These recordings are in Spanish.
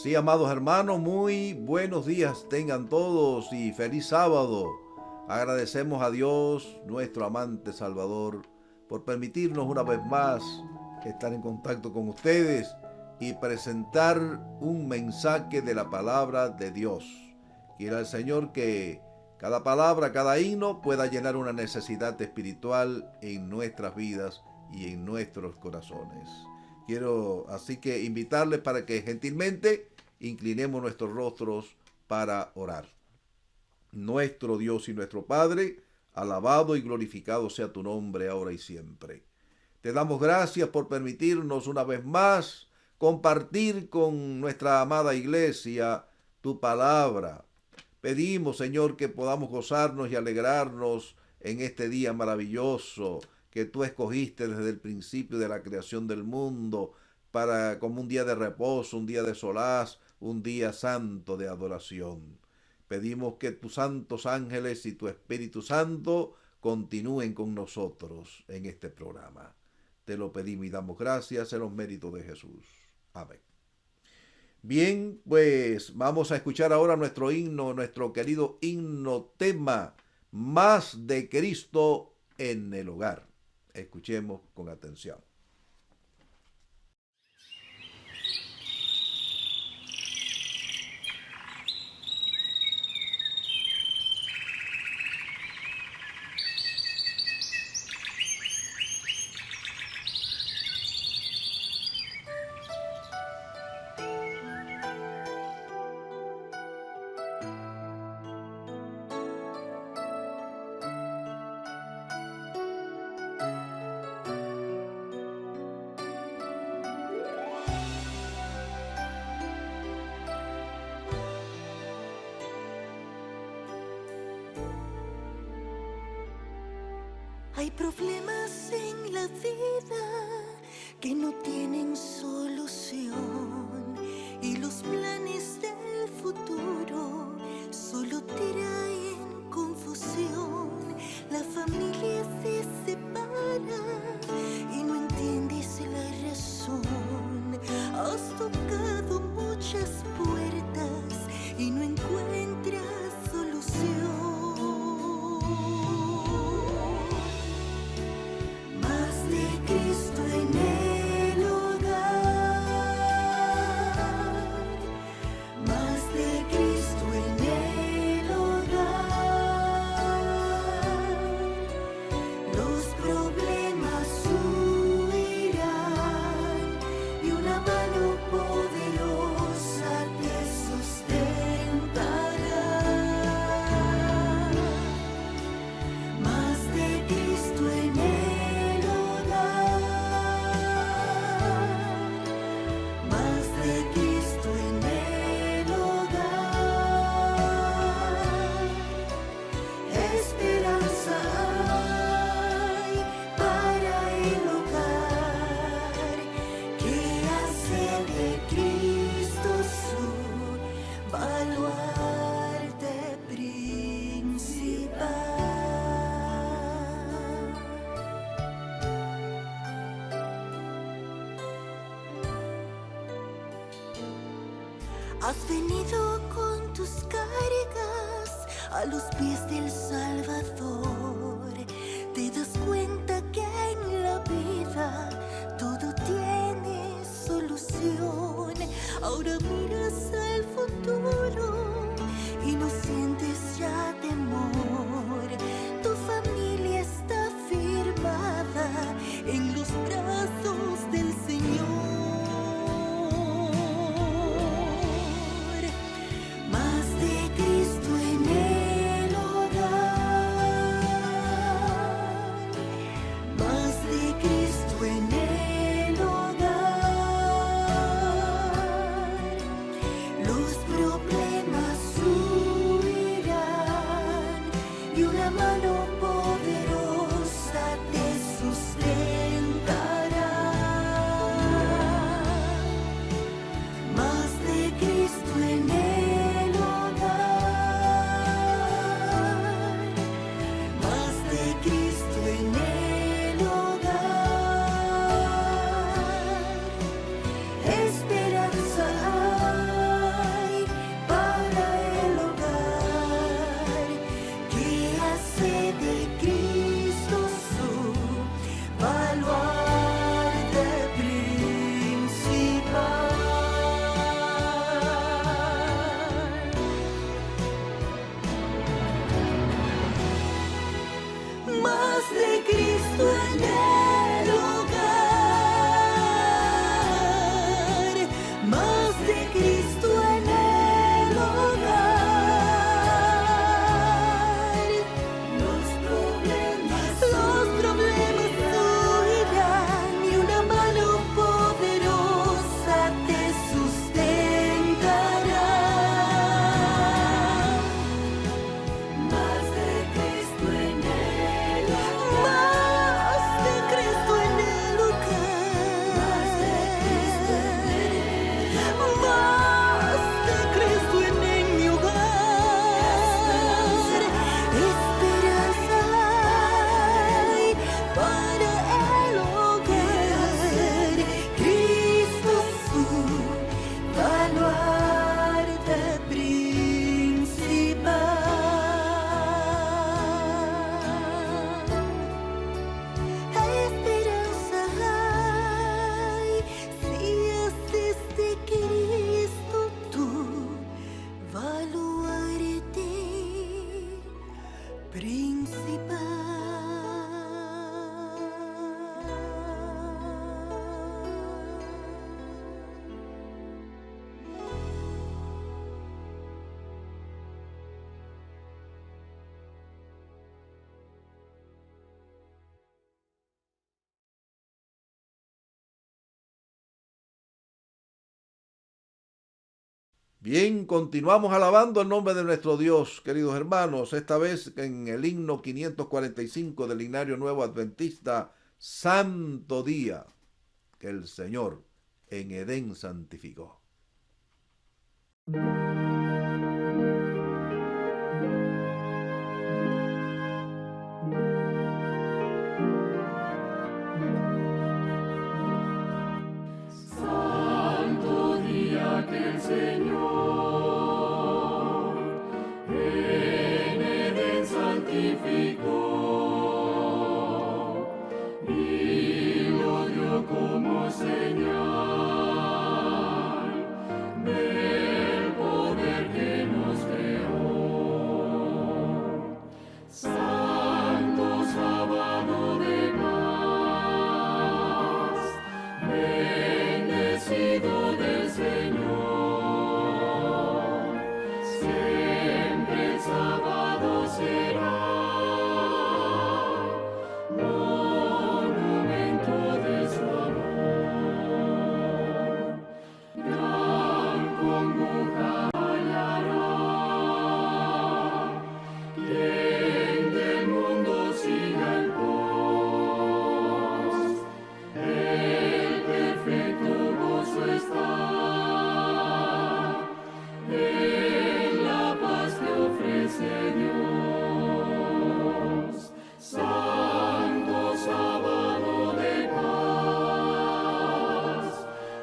Sí, amados hermanos, muy buenos días tengan todos y feliz sábado. Agradecemos a Dios, nuestro amante Salvador, por permitirnos una vez más estar en contacto con ustedes y presentar un mensaje de la palabra de Dios. Quiera el Señor que cada palabra, cada himno pueda llenar una necesidad espiritual en nuestras vidas y en nuestros corazones. Quiero así que invitarles para que gentilmente inclinemos nuestros rostros para orar. Nuestro Dios y nuestro Padre, alabado y glorificado sea tu nombre ahora y siempre. Te damos gracias por permitirnos una vez más compartir con nuestra amada iglesia tu palabra. Pedimos, Señor, que podamos gozarnos y alegrarnos en este día maravilloso que tú escogiste desde el principio de la creación del mundo para como un día de reposo, un día de solaz, un día santo de adoración. Pedimos que tus santos ángeles y tu Espíritu Santo continúen con nosotros en este programa. Te lo pedimos y damos gracias en los méritos de Jesús. Amén. Bien, pues vamos a escuchar ahora nuestro himno, nuestro querido himno tema, Más de Cristo en el hogar. Escuchemos con atención. Hay problemas en la vida que no tienen solución y los planes del futuro solo traen confusión. La familia se separa y no entiendes la razón. Has tocado muchas puertas y no encuentras solución. Has venido con tus cargas a los pies del Salvador. Te das cuenta que en la vida todo tiene solución. Ahora miras al futuro y no sientes ya temor. Tu familia está firmada en los brazos del Señor. Los problemas principal. Bien, continuamos alabando el nombre de nuestro Dios, queridos hermanos, esta vez en el himno 545 del Himnario Nuevo Adventista, Santo Día, que el Señor en Edén santificó. Santo día que el Señor en Edén santificó y lo dio como señal del poder que nos creó. Santo sábado de paz, bendecido del Señor, siempre el sábado será monumento de su amor. Gran congoja hallará quien del mundo siga en pos. El perfecto gozo está en la paz que ofrece Dios. Santo sábado de paz,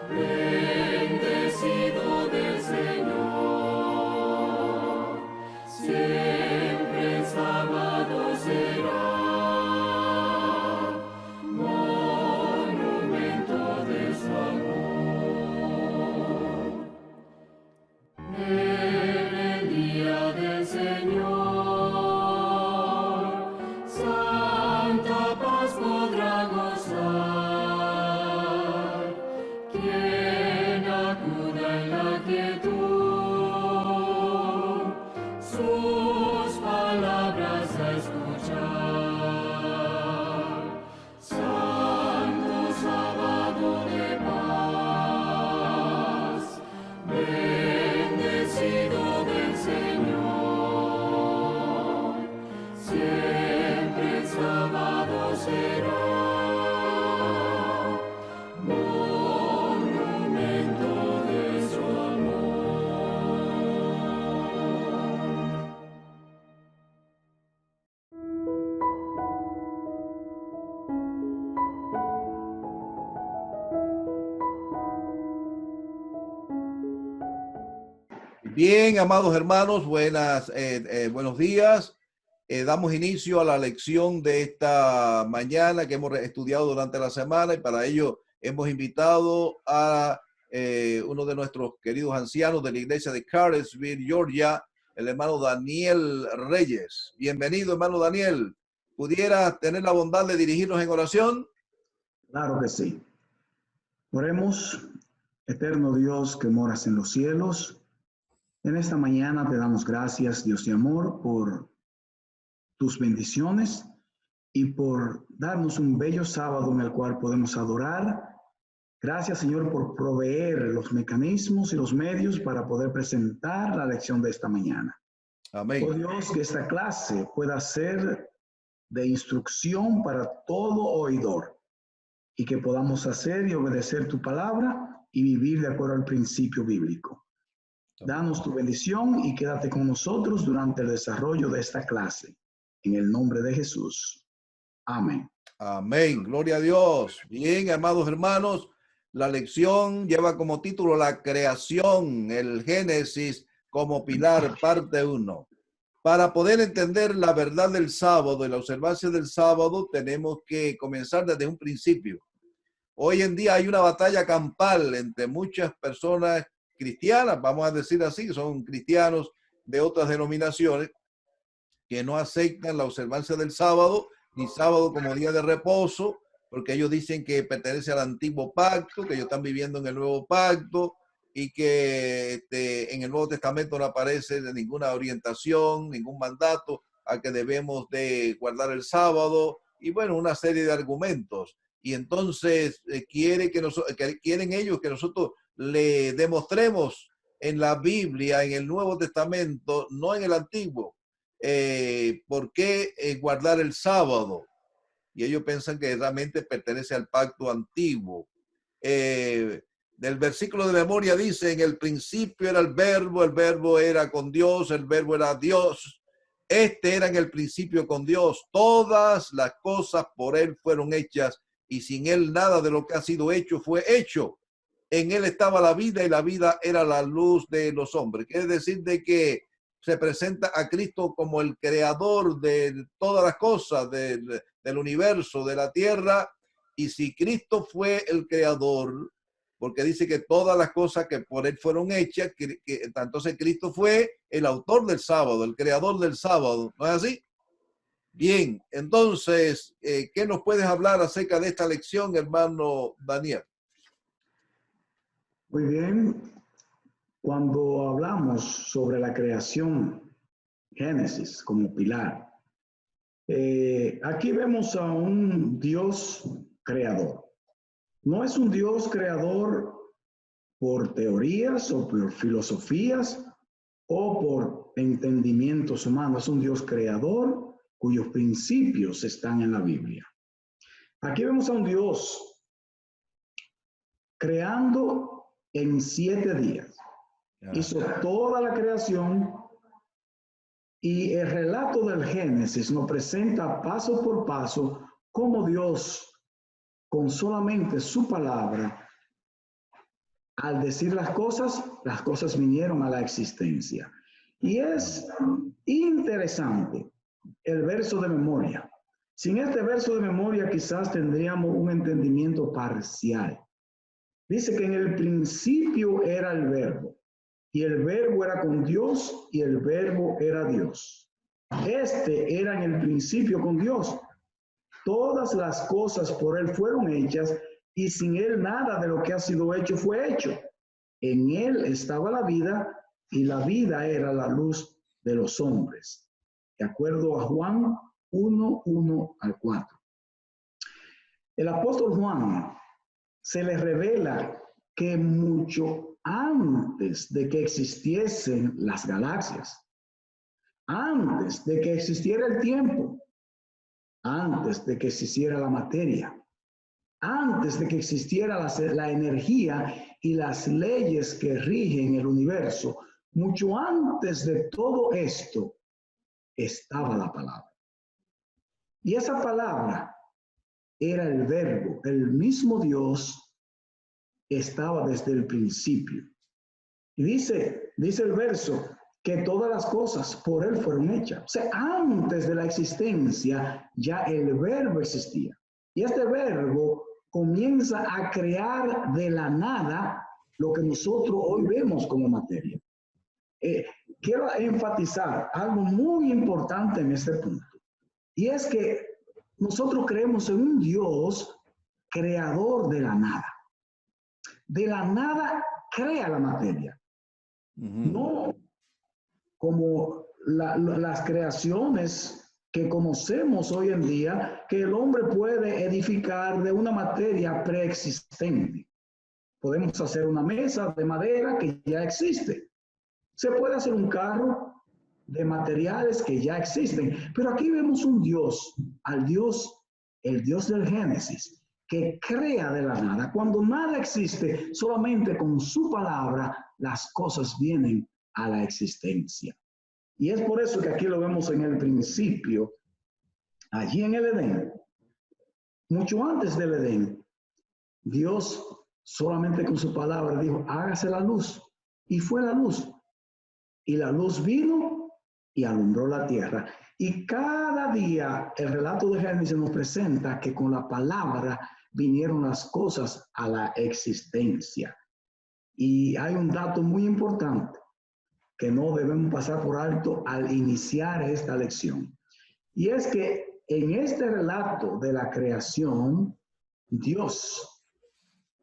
bendecido del Señor, siempre el sábado será monumento de su amor. En el día del Señor, santa paz podrá gozar quien acuda en la quietud sus palabras a escuchar. Santo sábado de paz, bendecido del Señor, siempre el sábado será monumento de su amor. Bien, amados hermanos, buenos días. Damos inicio a la lección de esta mañana que hemos estudiado durante la semana, y para ello hemos invitado a uno de nuestros queridos ancianos de la iglesia de Cartersville, Georgia, el hermano Daniel Reyes. Bienvenido, hermano Daniel. ¿Pudiera tener la bondad de dirigirnos en oración? Claro que sí. Oremos, eterno Dios que moras en los cielos. En esta mañana te damos gracias, Dios de amor, por tus bendiciones y por darnos un bello sábado en el cual podemos adorar. Gracias, Señor, por proveer los mecanismos y los medios para poder presentar la lección de esta mañana. Amén. Oh Dios, que esta clase pueda ser de instrucción para todo oidor y que podamos hacer y obedecer tu palabra y vivir de acuerdo al principio bíblico. Danos tu bendición y quédate con nosotros durante el desarrollo de esta clase. En el nombre de Jesús. Amén. Amén. Gloria a Dios. Bien, amados hermanos, la lección lleva como título la creación, el Génesis como pilar, parte 1. Para poder entender la verdad del sábado y la observancia del sábado, tenemos que comenzar desde un principio. Hoy en día hay una batalla campal entre muchas personas cristianas, vamos a decir así, son cristianos de otras denominaciones, que no aceptan la observancia del sábado, ni sábado como día de reposo, porque ellos dicen que pertenece al antiguo pacto, que ellos están viviendo en el nuevo pacto y que en el Nuevo Testamento no aparece de ninguna orientación, ningún mandato a que debemos de guardar el sábado y bueno, una serie de argumentos. Y entonces quieren ellos que nosotros le demostremos en la Biblia, en el Nuevo Testamento, no en el Antiguo, por qué guardar el sábado. Y ellos piensan que realmente pertenece al pacto antiguo. Del versículo de memoria dice, en el principio era el verbo era con Dios, el verbo era Dios. Este era en el principio con Dios. Todas las cosas por él fueron hechas y sin él nada de lo que ha sido hecho fue hecho. En él estaba la vida y la vida era la luz de los hombres. Quiere decir de que se presenta a Cristo como el creador de todas las cosas, del universo, de la tierra. Y si Cristo fue el creador, porque dice que todas las cosas que por él fueron hechas, entonces Cristo fue el autor del sábado, el creador del sábado, ¿no es así? Bien, entonces, ¿qué nos puedes hablar acerca de esta lección, hermano Daniel? Muy bien. Cuando hablamos sobre la creación, Génesis como pilar, aquí vemos a un Dios creador. No es un Dios creador por teorías o por filosofías o por entendimientos humanos. Es un Dios creador cuyos principios están en la Biblia. Aquí vemos a un Dios creando en 7 días. Hizo toda la creación y el relato del Génesis nos presenta paso por paso cómo Dios, con solamente su palabra, al decir las cosas vinieron a la existencia. Y es interesante el verso de memoria. Sin este verso de memoria quizás tendríamos un entendimiento parcial. Dice que en el principio era el verbo, y el verbo era con Dios, y el verbo era Dios. Este era en el principio con Dios. Todas las cosas por él fueron hechas, y sin él nada de lo que ha sido hecho fue hecho. En él estaba la vida, y la vida era la luz de los hombres. De acuerdo a Juan 1:1-4. El apóstol Juan se le revela que mucho antes de que existiesen las galaxias, antes de que existiera el tiempo, antes de que existiera la materia, antes de que existiera la energía y las leyes que rigen el universo, mucho antes de todo esto estaba la palabra. Y esa palabra era el verbo, el mismo Dios estaba desde el principio. Y dice el verso que todas las cosas por él fueron hechas. O sea, antes de la existencia ya el verbo existía. Y este verbo comienza a crear de la nada lo que nosotros hoy vemos como materia. Quiero enfatizar algo muy importante en este punto. Y es que nosotros creemos en un Dios creador de la nada. De la nada crea la materia. No como las creaciones que conocemos hoy en día, que el hombre puede edificar de una materia preexistente. Podemos hacer una mesa de madera que ya existe. Se puede hacer un carro de materiales que ya existen. Pero aquí vemos un Dios, el Dios del Génesis, que crea de la nada. Cuando nada existe, solamente con su palabra las cosas vienen a la existencia. Y es por eso que aquí lo vemos en el principio, allí en el Edén. Mucho antes del Edén, Dios solamente con su palabra dijo, hágase la luz. Y fue la luz. Y la luz vino y alumbró la tierra. Y cada día el relato de Génesis nos presenta que con la palabra vinieron las cosas a la existencia. Y hay un dato muy importante. que no debemos pasar por alto al iniciar esta lección. Y es que en este relato de la creación, Dios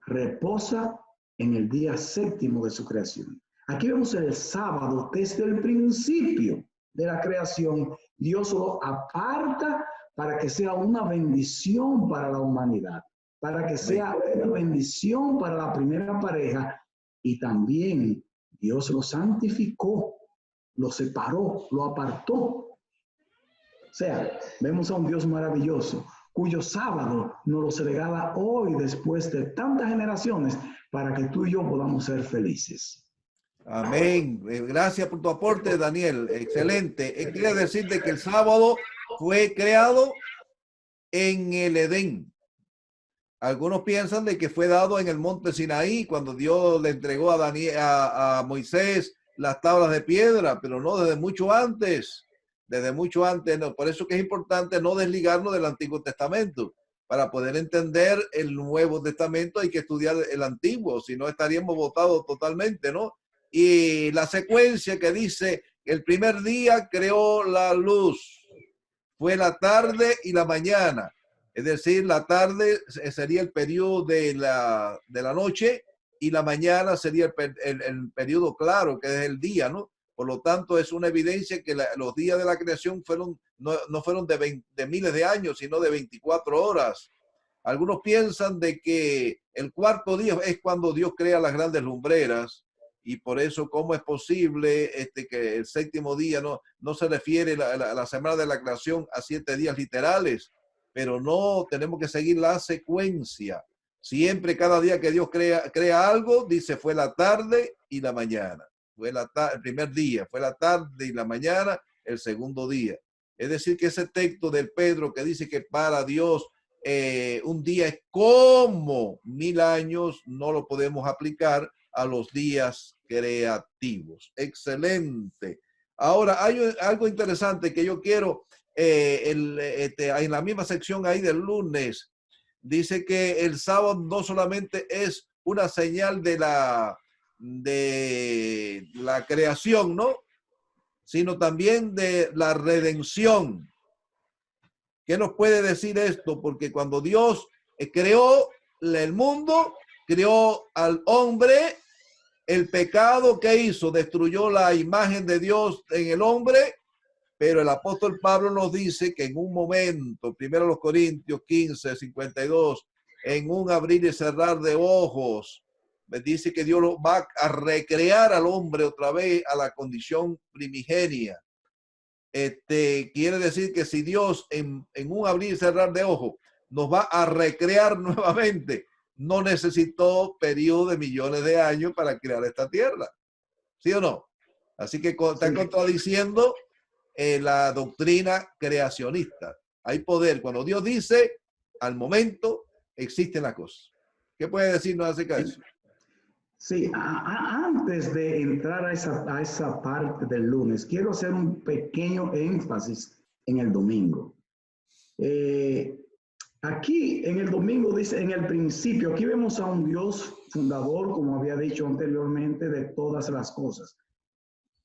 reposa en el día séptimo de su creación. Aquí vemos el sábado desde el principio de la creación. Dios lo aparta para que sea una bendición para la humanidad, para que sea una bendición para la primera pareja, y también Dios lo santificó, lo separó, lo apartó. O sea, vemos a un Dios maravilloso, cuyo sábado nos los regala hoy después de tantas generaciones para que tú y yo podamos ser felices. Amén. Gracias por tu aporte, Daniel. Excelente. Quiere decir de que el sábado fue creado en el Edén. Algunos piensan de que fue dado en el monte Sinaí cuando Dios le entregó a Moisés las tablas de piedra, pero no, desde mucho antes. Desde mucho antes. No. Por eso que es importante no desligarnos del Antiguo Testamento. Para poder entender el Nuevo Testamento hay que estudiar el Antiguo, si no estaríamos botados totalmente, ¿no? Y la secuencia que dice, el primer día creó la luz, fue la tarde y la mañana. Es decir, la tarde sería el periodo de la noche y la mañana sería el periodo claro, que es el día, ¿no? Por lo tanto, es una evidencia que los días de la creación no fueron de miles de años, sino de 24 horas. Algunos piensan de que el cuarto día es cuando Dios crea las grandes lumbreras, y por eso, ¿cómo es posible que el séptimo día no se refiere la semana de la creación a 7 días literales? Pero no, tenemos que seguir la secuencia. Siempre, cada día que Dios crea algo, dice fue la tarde y la mañana. Fue el primer día, fue la tarde y la mañana, el segundo día. Es decir, que ese texto del Pedro que dice que para Dios un día es como 1000 años, no lo podemos aplicar a los días creativos. Excelente. Ahora, hay algo interesante que yo quiero, en la misma sección ahí del lunes, dice que el sábado no solamente es una señal de la creación, ¿no? Sino también de la redención. ¿Qué nos puede decir esto? Porque cuando Dios creó el mundo, creó al hombre, el pecado que hizo destruyó la imagen de Dios en el hombre, pero el apóstol Pablo nos dice que en un momento, primero los Corintios 15, 52, en un abrir y cerrar de ojos, dice que Dios va a recrear al hombre otra vez a la condición primigenia. Quiere decir que si Dios en un abrir y cerrar de ojos nos va a recrear nuevamente, no necesitó periodo de millones de años para crear esta tierra. ¿Sí o no? Así que está contradiciendo la doctrina creacionista. Hay poder. Cuando Dios dice, al momento existen las cosas. ¿Qué puede decirnos acerca de eso? Sí, antes de entrar a esa parte del lunes, quiero hacer un pequeño énfasis en el domingo. Aquí en el domingo dice, en el principio, aquí vemos a un Dios fundador, como había dicho anteriormente, de todas las cosas.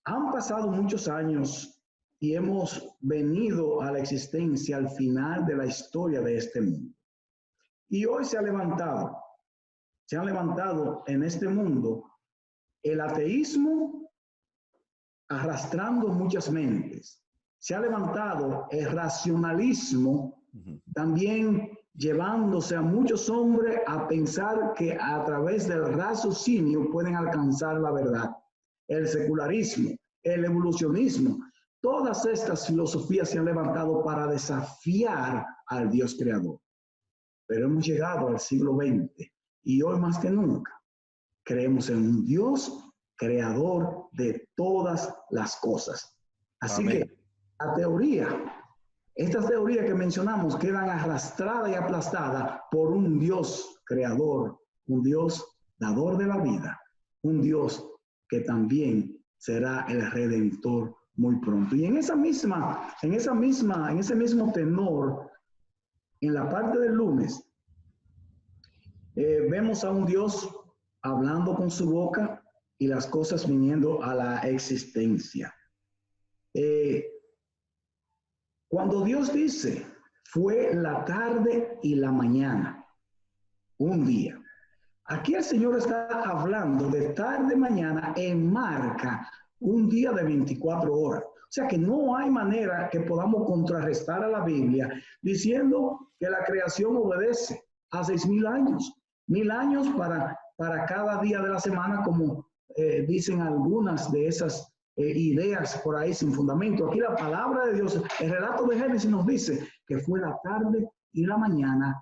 Han pasado muchos años y hemos venido a la existencia al final de la historia de este mundo. Y hoy se han levantado en este mundo el ateísmo arrastrando muchas mentes. Se ha levantado el racionalismo también llevándose a muchos hombres a pensar que a través del raciocinio pueden alcanzar la verdad. El secularismo, el evolucionismo, todas estas filosofías se han levantado para desafiar al Dios creador. Pero hemos llegado al siglo XX y hoy más que nunca creemos en un Dios creador de todas las cosas. Así Amén. Que la teoría, estas teorías que mencionamos quedan arrastradas y aplastadas por un Dios creador, un Dios dador de la vida, un Dios que también será el redentor muy pronto. Y en ese mismo tenor, en la parte del lunes, vemos a un Dios hablando con su boca y las cosas viniendo a la existencia. Cuando Dios dice, fue la tarde y la mañana, un día. Aquí el Señor está hablando de tarde, mañana, enmarca un día de 24 horas. O sea que no hay manera que podamos contrarrestar a la Biblia diciendo que la creación obedece a 6,000 años. 1,000 años para cada día de la semana, como dicen algunas de esas ideas por ahí sin fundamento. Aquí la palabra de Dios, el relato de Génesis nos dice que fue la tarde y la mañana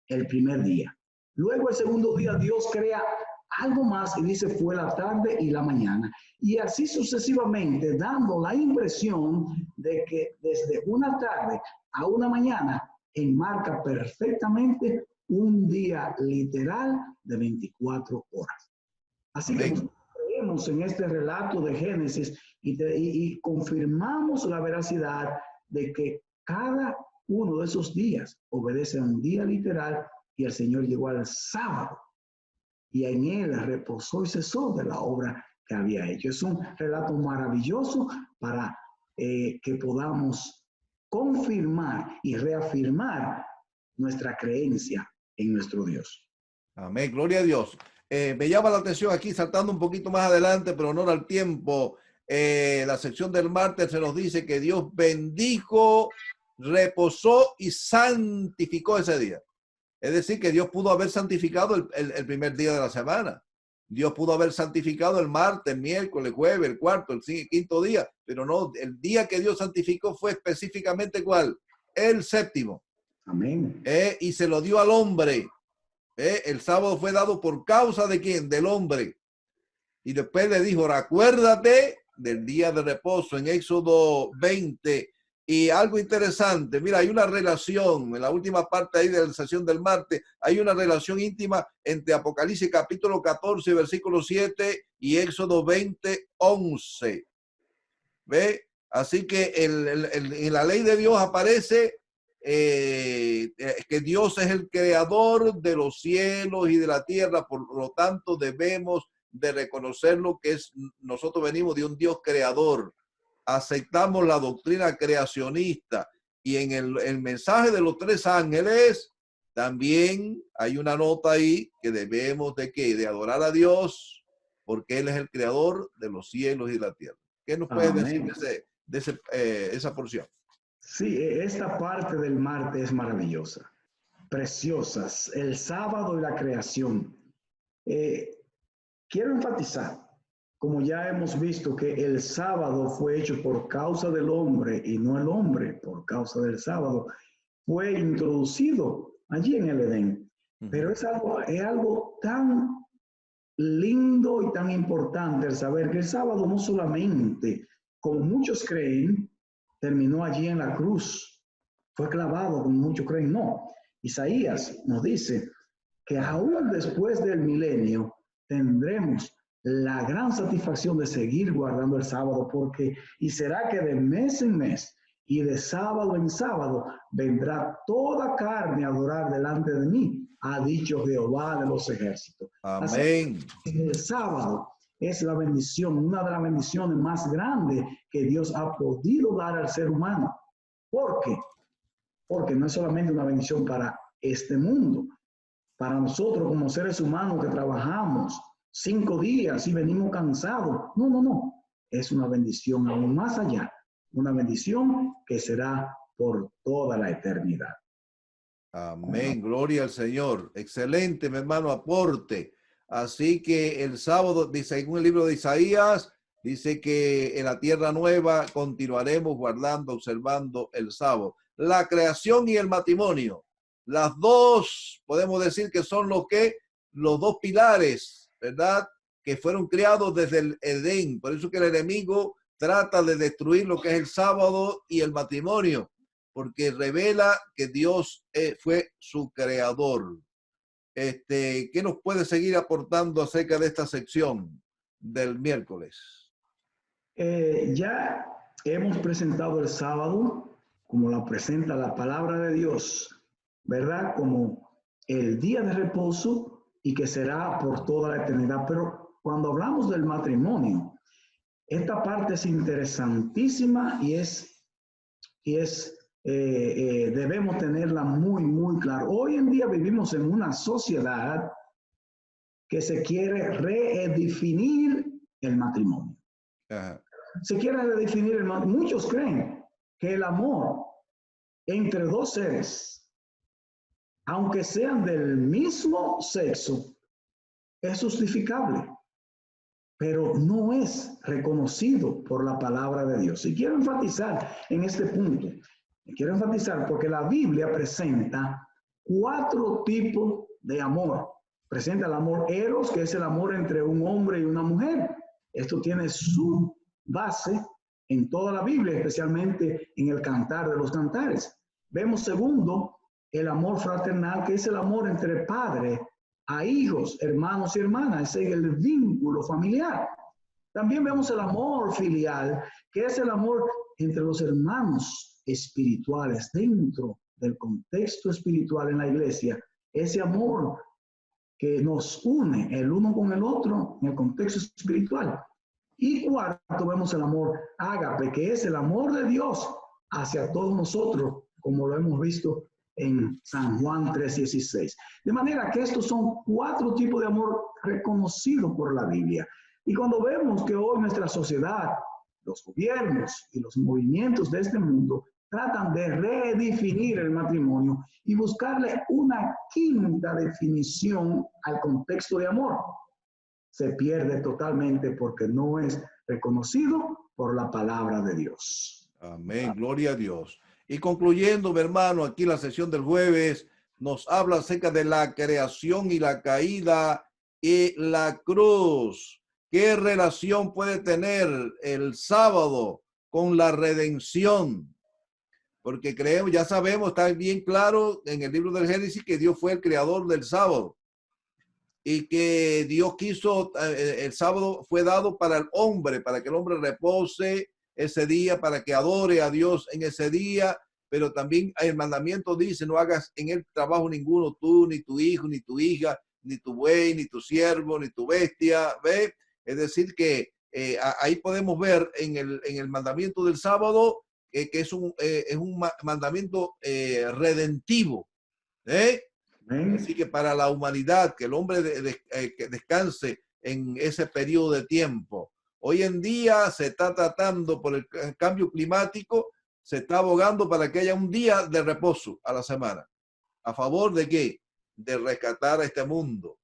el primer día. Luego el segundo día Dios crea algo más y dice fue la tarde y la mañana. Y así sucesivamente, dando la impresión de que desde una tarde a una mañana enmarca perfectamente un día literal de 24 horas. Así que nosotros creemos en este relato de Génesis y confirmamos la veracidad de que cada uno de esos días obedece a un día literal y el Señor llegó al sábado y en él reposó y cesó de la obra que había hecho. Es un relato maravilloso para que podamos confirmar y reafirmar nuestra creencia en nuestro Dios. Amén, gloria a Dios. Me llama la atención aquí, saltando un poquito más adelante, pero honor al tiempo. La sección del martes se nos dice que Dios bendijo, reposó y santificó ese día. Es decir, que Dios pudo haber santificado el primer día de la semana. Dios pudo haber santificado el martes, el miércoles, el jueves, el cuarto, el quinto día, pero no, el día que Dios santificó fue específicamente ¿cuál? El séptimo. Amén. Y se lo dio al hombre. El sábado fue dado por causa de ¿quién? Del hombre. Y después le dijo, acuérdate del día de reposo en Éxodo 20. Y algo interesante, mira, hay una relación, en la última parte ahí de la sesión del martes, hay una relación íntima entre Apocalipsis capítulo 14, versículo 7 y Éxodo 20, 11. ¿Ve? Así que en la ley de Dios aparece que Dios es el creador de los cielos y de la tierra, por lo tanto debemos de reconocerlo que nosotros venimos de un Dios creador. Aceptamos la doctrina creacionista y en el mensaje de los 3 ángeles también hay una nota ahí que debemos de ¿qué? De adorar a Dios porque Él es el creador de los cielos y de la tierra. ¿Qué nos puede decir de esa porción? Sí, esta parte del martes es maravillosa, preciosa, el sábado y la creación. Quiero enfatizar, como ya hemos visto, que el sábado fue hecho por causa del hombre y no el hombre por causa del sábado. Fue introducido allí en el Edén. Pero es algo tan lindo y tan importante el saber que el sábado no solamente, como muchos creen, terminó allí en la cruz, fue clavado como muchos creen, no. Isaías nos dice que aún después del milenio tendremos la gran satisfacción de seguir guardando el sábado, porque y será que de mes en mes y de sábado en sábado vendrá toda carne a adorar delante de mí, ha dicho Jehová de los ejércitos. Amén. Así, el sábado es la bendición, una de las bendiciones más grandes que Dios ha podido dar al ser humano. ¿Por qué? Porque no es solamente una bendición para este mundo, para nosotros como seres humanos que trabajamos 5 días y venimos cansados. No. Es una bendición aún más allá. Una bendición que será por toda la eternidad. Amén. Gloria al Señor. Excelente, mi hermano, aporte. Así que el sábado, dice en el libro de Isaías, dice que en la tierra nueva continuaremos guardando, observando el sábado. La creación y el matrimonio. Las dos, podemos decir que son los 2 pilares, ¿verdad? Que fueron creados desde el Edén. Por eso que el enemigo trata de destruir lo que es el sábado y el matrimonio, porque revela que Dios fue su creador. ¿Qué nos puede seguir aportando acerca de esta sección del miércoles? Ya hemos presentado el sábado como la presenta la palabra de Dios, ¿verdad? Como el día de reposo y que será por toda la eternidad. Pero cuando hablamos del matrimonio, esta parte es interesantísima y debemos tenerla muy, muy clara. Hoy en día vivimos en una sociedad que se quiere redefinir el matrimonio. Ajá. Se quiere redefinir el matrimonio. Muchos creen que el amor entre dos seres, aunque sean del mismo sexo, es justificable, pero no es reconocido por la palabra de Dios. Y quiero enfatizar en este punto. Quiero enfatizar porque la Biblia presenta 4 tipos de amor. Presenta el amor eros, que es el amor entre un hombre y una mujer. Esto tiene su base en toda la Biblia, especialmente en el Cantar de los Cantares. Vemos segundo, el amor fraternal, que es el amor entre padre a hijos, hermanos y hermanas. Ese es el vínculo familiar. También vemos el amor filial, que es el amor entre los hermanos espirituales dentro del contexto espiritual en la iglesia. Ese amor que nos une el uno con el otro en el contexto espiritual. Y cuarto, vemos el amor ágape, que es el amor de Dios hacia todos nosotros, como lo hemos visto en San Juan 3:16. De manera que estos son 4 tipos de amor reconocidos por la Biblia. Y cuando vemos que hoy nuestra sociedad, los gobiernos y los movimientos de este mundo tratan de redefinir el matrimonio y buscarle una quinta definición al contexto de amor, se pierde totalmente porque no es reconocido por la palabra de Dios. Amén, gloria a Dios. Y concluyendo, mi hermano, aquí la sesión del jueves nos habla acerca de la creación y la caída y la cruz. ¿Qué relación puede tener el sábado con la redención? Porque creemos, ya sabemos, está bien claro en el libro del Génesis que Dios fue el creador del sábado y que Dios quiso, el sábado fue dado para el hombre, para que el hombre repose ese día, para que adore a Dios en ese día, pero también el mandamiento dice, no hagas en el trabajo ninguno tú, ni tu hijo, ni tu hija, ni tu buey, ni tu siervo, ni tu bestia, ¿ve? Es decir que ahí podemos ver en el mandamiento del sábado que es un mandamiento redentivo, ¿eh? Así que para la humanidad, que el hombre que descanse en ese periodo de tiempo. Hoy en día se está tratando por el cambio climático, se está abogando para que haya un día de reposo a la semana. ¿A favor de qué? De rescatar a este mundo.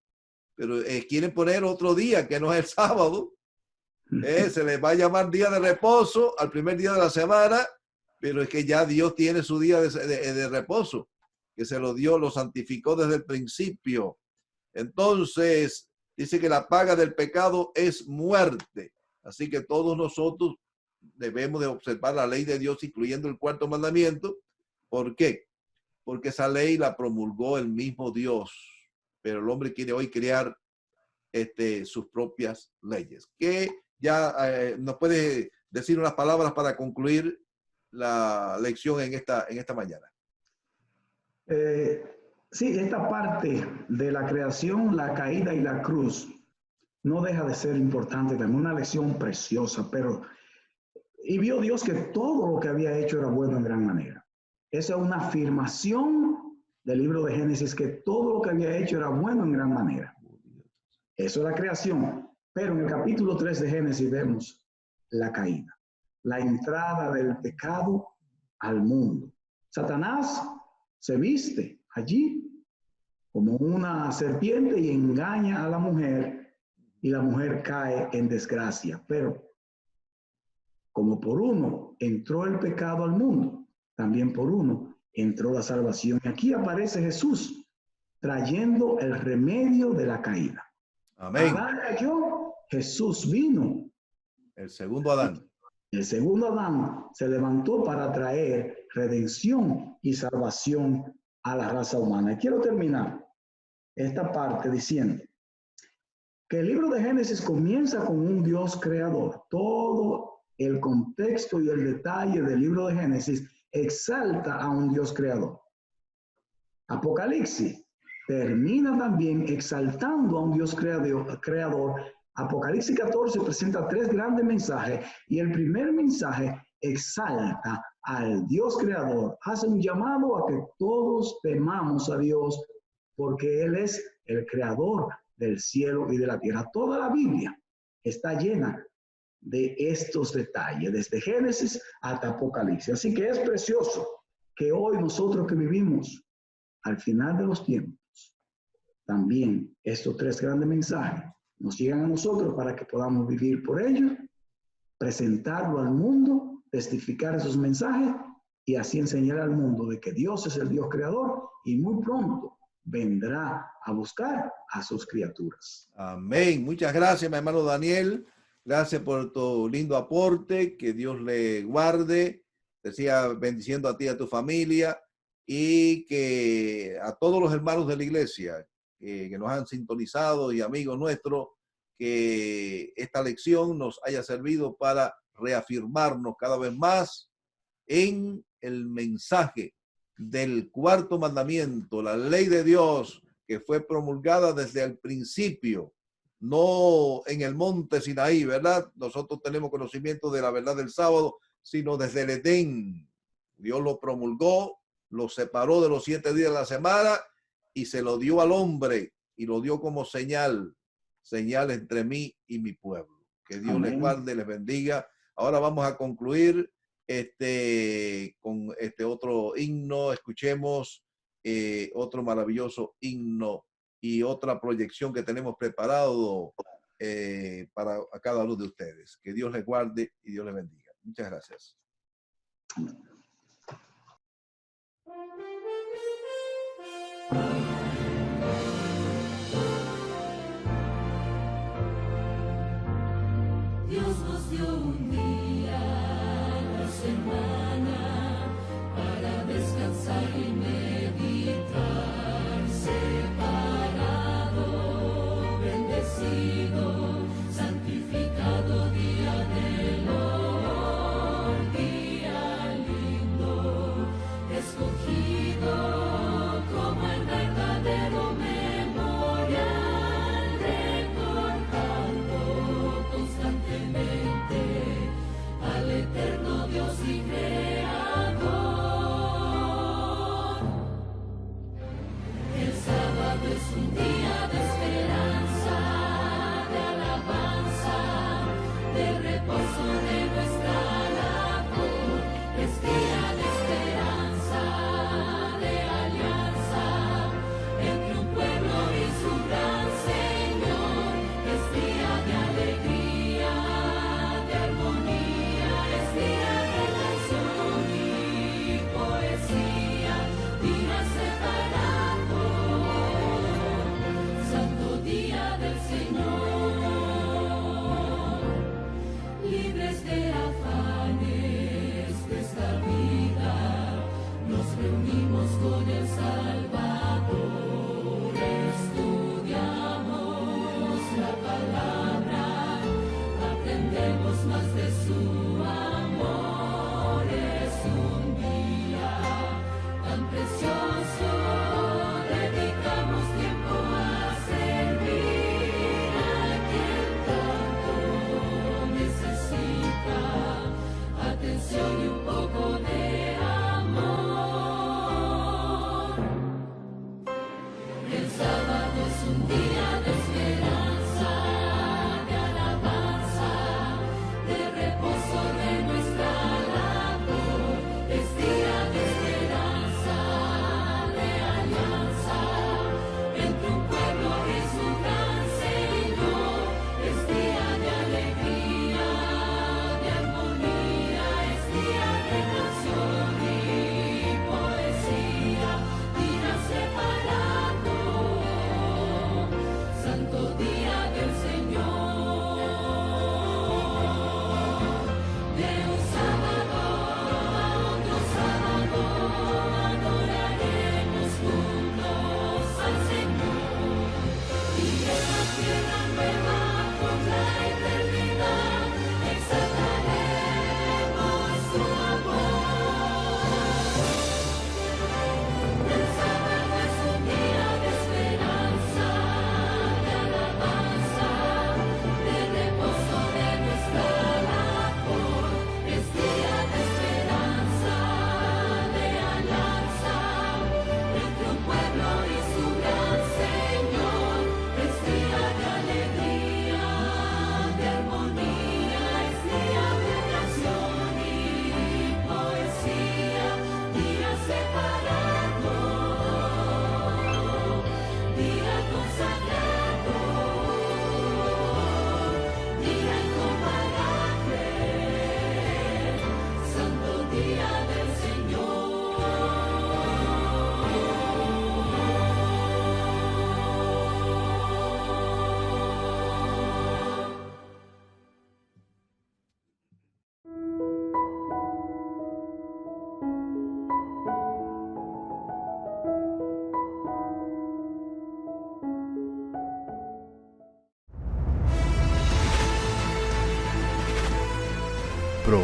Pero quieren poner otro día que no es el sábado. Se les va a llamar día de reposo al primer día de la semana, pero es que ya Dios tiene su día de reposo, que se lo dio, lo santificó desde el principio. Entonces, dice que la paga del pecado es muerte. Así que todos nosotros debemos de observar la ley de Dios, incluyendo el 4º mandamiento. ¿Por qué? Porque esa ley la promulgó el mismo Dios, pero el hombre quiere hoy crear sus propias leyes. ¿Qué ya nos puede decir unas palabras para concluir la lección en esta mañana? Sí, esta parte de la creación, la caída y la cruz no deja de ser importante, también una lección preciosa, y vio Dios que todo lo que había hecho era bueno en gran manera. Esa es una afirmación del libro de Génesis, que todo lo que había hecho era bueno en gran manera. Eso es la creación. Pero en el capítulo 3 de Génesis vemos la caída, la entrada del pecado al mundo. Satanás se viste allí como una serpiente y engaña a la mujer, y la mujer cae en desgracia. Pero como por uno entró el pecado al mundo, también por uno entró la salvación. Y aquí aparece Jesús trayendo el remedio de la caída. Amén. Adán cayó, Jesús vino. El segundo Adán. El segundo Adán se levantó para traer redención y salvación a la raza humana. Y quiero terminar esta parte diciendo que el libro de Génesis comienza con un Dios creador. Todo el contexto y el detalle del libro de Génesis exalta a un Dios creador. Apocalipsis termina también exaltando a un Dios creador Apocalipsis 14 presenta tres grandes mensajes y el primer mensaje exalta al Dios creador, hace un llamado a que todos temamos a Dios porque Él es el creador del cielo y de la tierra. Toda la Biblia está llena de estos detalles, desde Génesis hasta Apocalipsis. Así que es precioso que hoy nosotros que vivimos al final de los tiempos, también estos tres grandes mensajes nos llegan a nosotros para que podamos vivir por ellos, presentarlo al mundo, testificar esos mensajes y así enseñar al mundo de que Dios es el Dios creador y muy pronto vendrá a buscar a sus criaturas. Amén. Muchas gracias, mi hermano Daniel. Gracias por tu lindo aporte. Que Dios le guarde. Te siga bendiciendo a ti y a tu familia. Y que a todos los hermanos de la iglesia que nos han sintonizado y amigos nuestros, que esta lección nos haya servido para reafirmarnos cada vez más en el mensaje del cuarto mandamiento, la ley de Dios que fue promulgada desde el principio, no en el monte Sinaí, ¿verdad? Nosotros tenemos conocimiento de la verdad del sábado, sino desde el Edén. Dios lo promulgó, lo separó de los 7 días de la semana y se lo dio al hombre y lo dio como señal entre mí y mi pueblo. Que Dios les guarde, les bendiga. Ahora vamos a concluir con este otro himno. Escuchemos otro maravilloso himno y otra proyección que tenemos preparado para a cada uno de ustedes. Que Dios les guarde y Dios les bendiga. Muchas gracias. Dios nos dio un día a la semana para descansar y meditar, separado, bendecido, santificado día del Lord, día lindo, escogido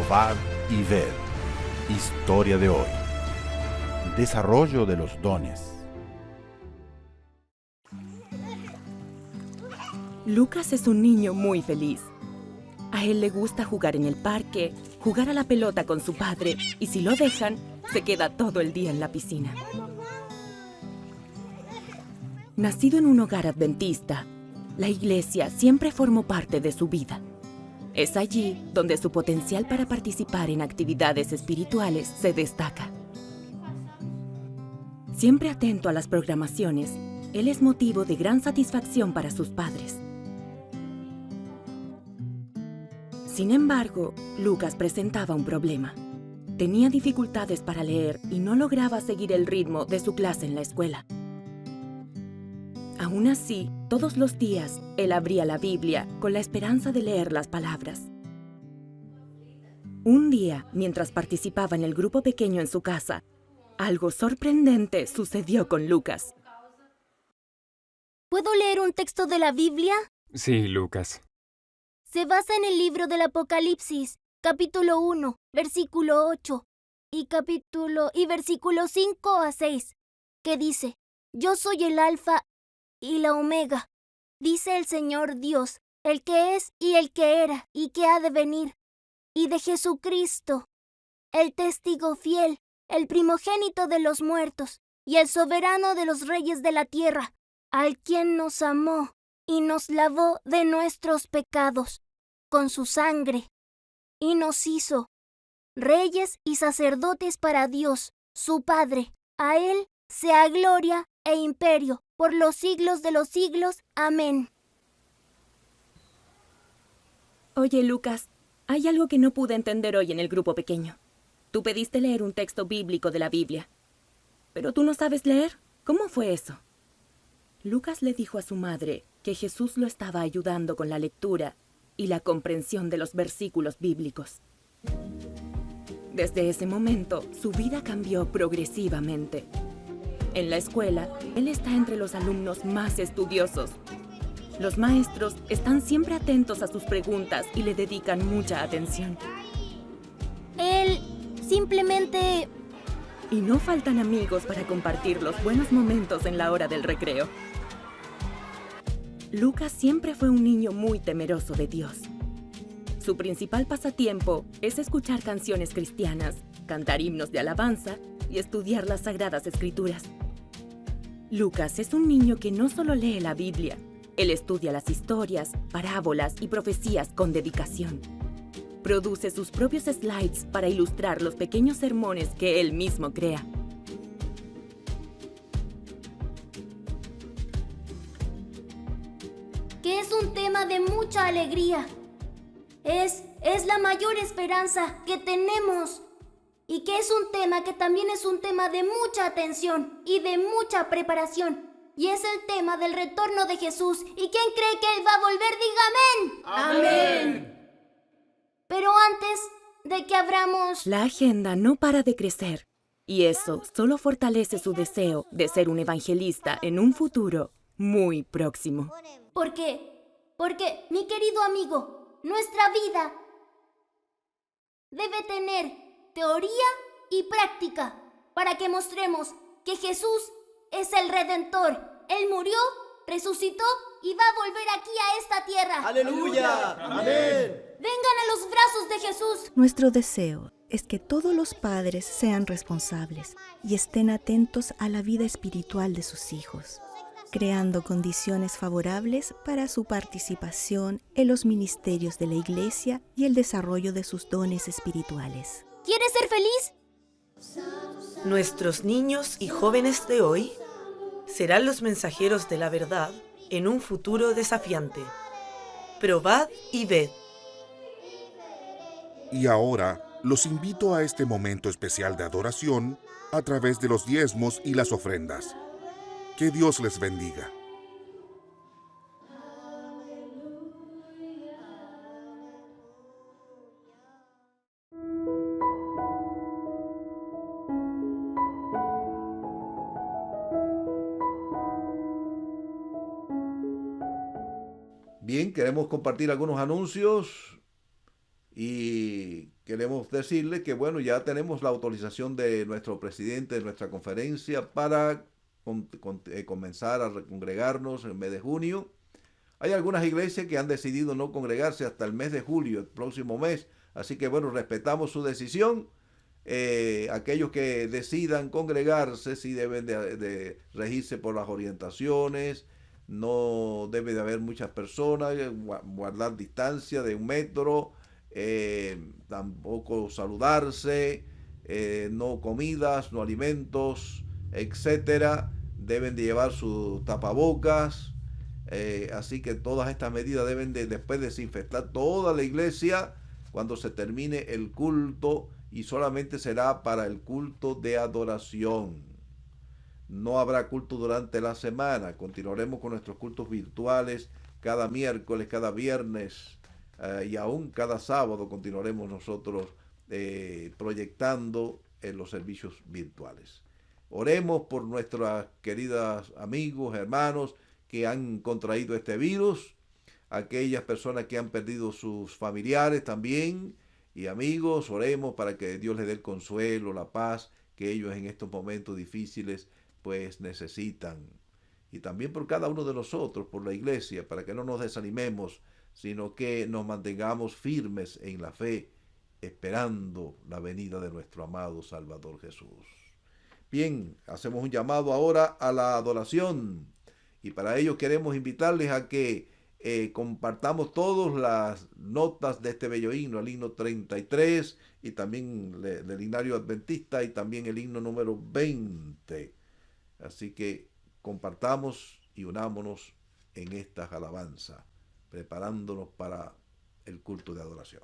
Vad y Ved. Historia de hoy. Desarrollo de los dones. Lucas es un niño muy feliz. A él le gusta jugar en el parque, jugar a la pelota con su padre y si lo dejan, se queda todo el día en la piscina. Nacido en un hogar adventista, la iglesia siempre formó parte de su vida. Es allí donde su potencial para participar en actividades espirituales se destaca. Siempre atento a las programaciones, él es motivo de gran satisfacción para sus padres. Sin embargo, Lucas presentaba un problema. Tenía dificultades para leer y no lograba seguir el ritmo de su clase en la escuela. Aún así, todos los días, él abría la Biblia con la esperanza de leer las palabras. Un día, mientras participaba en el grupo pequeño en su casa, algo sorprendente sucedió con Lucas. ¿Puedo leer un texto de la Biblia? Sí, Lucas. Se basa en el libro del Apocalipsis, capítulo 1, versículo 8, y versículo 5 a 6, que dice: Yo soy el Alfa y la Omega, dice el Señor Dios, el que es y el que era y que ha de venir, y de Jesucristo, el testigo fiel, el primogénito de los muertos, y el soberano de los reyes de la tierra, al quien nos amó y nos lavó de nuestros pecados con su sangre, y nos hizo reyes y sacerdotes para Dios, su Padre. A Él sea gloria e imperio por los siglos de los siglos. Amén. Oye, Lucas, hay algo que no pude entender hoy en el grupo pequeño. Tú pediste leer un texto bíblico de la Biblia, pero tú no sabes leer. ¿Cómo fue eso? Lucas le dijo a su madre que Jesús lo estaba ayudando con la lectura y la comprensión de los versículos bíblicos. Desde ese momento, su vida cambió progresivamente. En la escuela, él está entre los alumnos más estudiosos. Los maestros están siempre atentos a sus preguntas y le dedican mucha atención. Él simplemente... Y no faltan amigos para compartir los buenos momentos en la hora del recreo. Lucas siempre fue un niño muy temeroso de Dios. Su principal pasatiempo es escuchar canciones cristianas, cantar himnos de alabanza y estudiar las Sagradas Escrituras. Lucas es un niño que no solo lee la Biblia, él estudia las historias, parábolas y profecías con dedicación. Produce sus propios slides para ilustrar los pequeños sermones que él mismo crea. que es un tema de mucha alegría. Es la mayor esperanza que tenemos. Y que es un tema que también es un tema de mucha atención y de mucha preparación. Y es el tema del retorno de Jesús. ¿Y quién cree que Él va a volver? Diga amén. Amén. Pero antes de que abramos... La agenda no para de crecer. Y eso solo fortalece su deseo de ser un evangelista en un futuro muy próximo. Porque, mi querido amigo, nuestra vida debe tener teoría y práctica para que mostremos que Jesús es el Redentor. Él murió, resucitó y va a volver aquí a esta tierra. ¡Aleluya! ¡Amén! Vengan a los brazos de Jesús. Nuestro deseo es que todos los padres sean responsables y estén atentos a la vida espiritual de sus hijos, creando condiciones favorables para su participación en los ministerios de la Iglesia y el desarrollo de sus dones espirituales. ¿Quieres ser feliz? Nuestros niños y jóvenes de hoy serán los mensajeros de la verdad en un futuro desafiante. Probad y ved. Y ahora los invito a este momento especial de adoración a través de los diezmos y las ofrendas. Que Dios les bendiga. Bien, queremos compartir algunos anuncios y queremos decirle que, bueno, ya tenemos la autorización de nuestro presidente de nuestra conferencia para comenzar a congregarnos en el mes de junio. Hay algunas iglesias que han decidido no congregarse hasta el mes de julio, el próximo mes. Así que, bueno, respetamos su decisión. Aquellos que decidan congregarse sí deben de regirse por las orientaciones. No debe de haber muchas personas, guardar distancia de 1 metro, tampoco saludarse, no comidas, no alimentos, etcétera. Deben de llevar sus tapabocas. Así que todas estas medidas deben de después desinfectar toda la iglesia cuando se termine el culto, y solamente será para el culto de adoración. No habrá culto durante la semana. Continuaremos con nuestros cultos virtuales cada miércoles, cada viernes y aún cada sábado continuaremos nosotros proyectando en los servicios virtuales. Oremos por nuestros queridos amigos, hermanos que han contraído este virus, aquellas personas que han perdido sus familiares también y amigos. Oremos para que Dios les dé el consuelo, la paz que ellos en estos momentos difíciles pues necesitan. Y también por cada uno de nosotros, por la iglesia, para que no nos desanimemos, sino que nos mantengamos firmes en la fe, esperando la venida de nuestro amado Salvador Jesús. Bien, hacemos un llamado ahora a la adoración, y para ello queremos invitarles a que compartamos todas las notas de este bello himno, el himno 33 y también del himnario adventista y también el himno número 20. Así que compartamos y unámonos en estas alabanzas, preparándonos para el culto de adoración.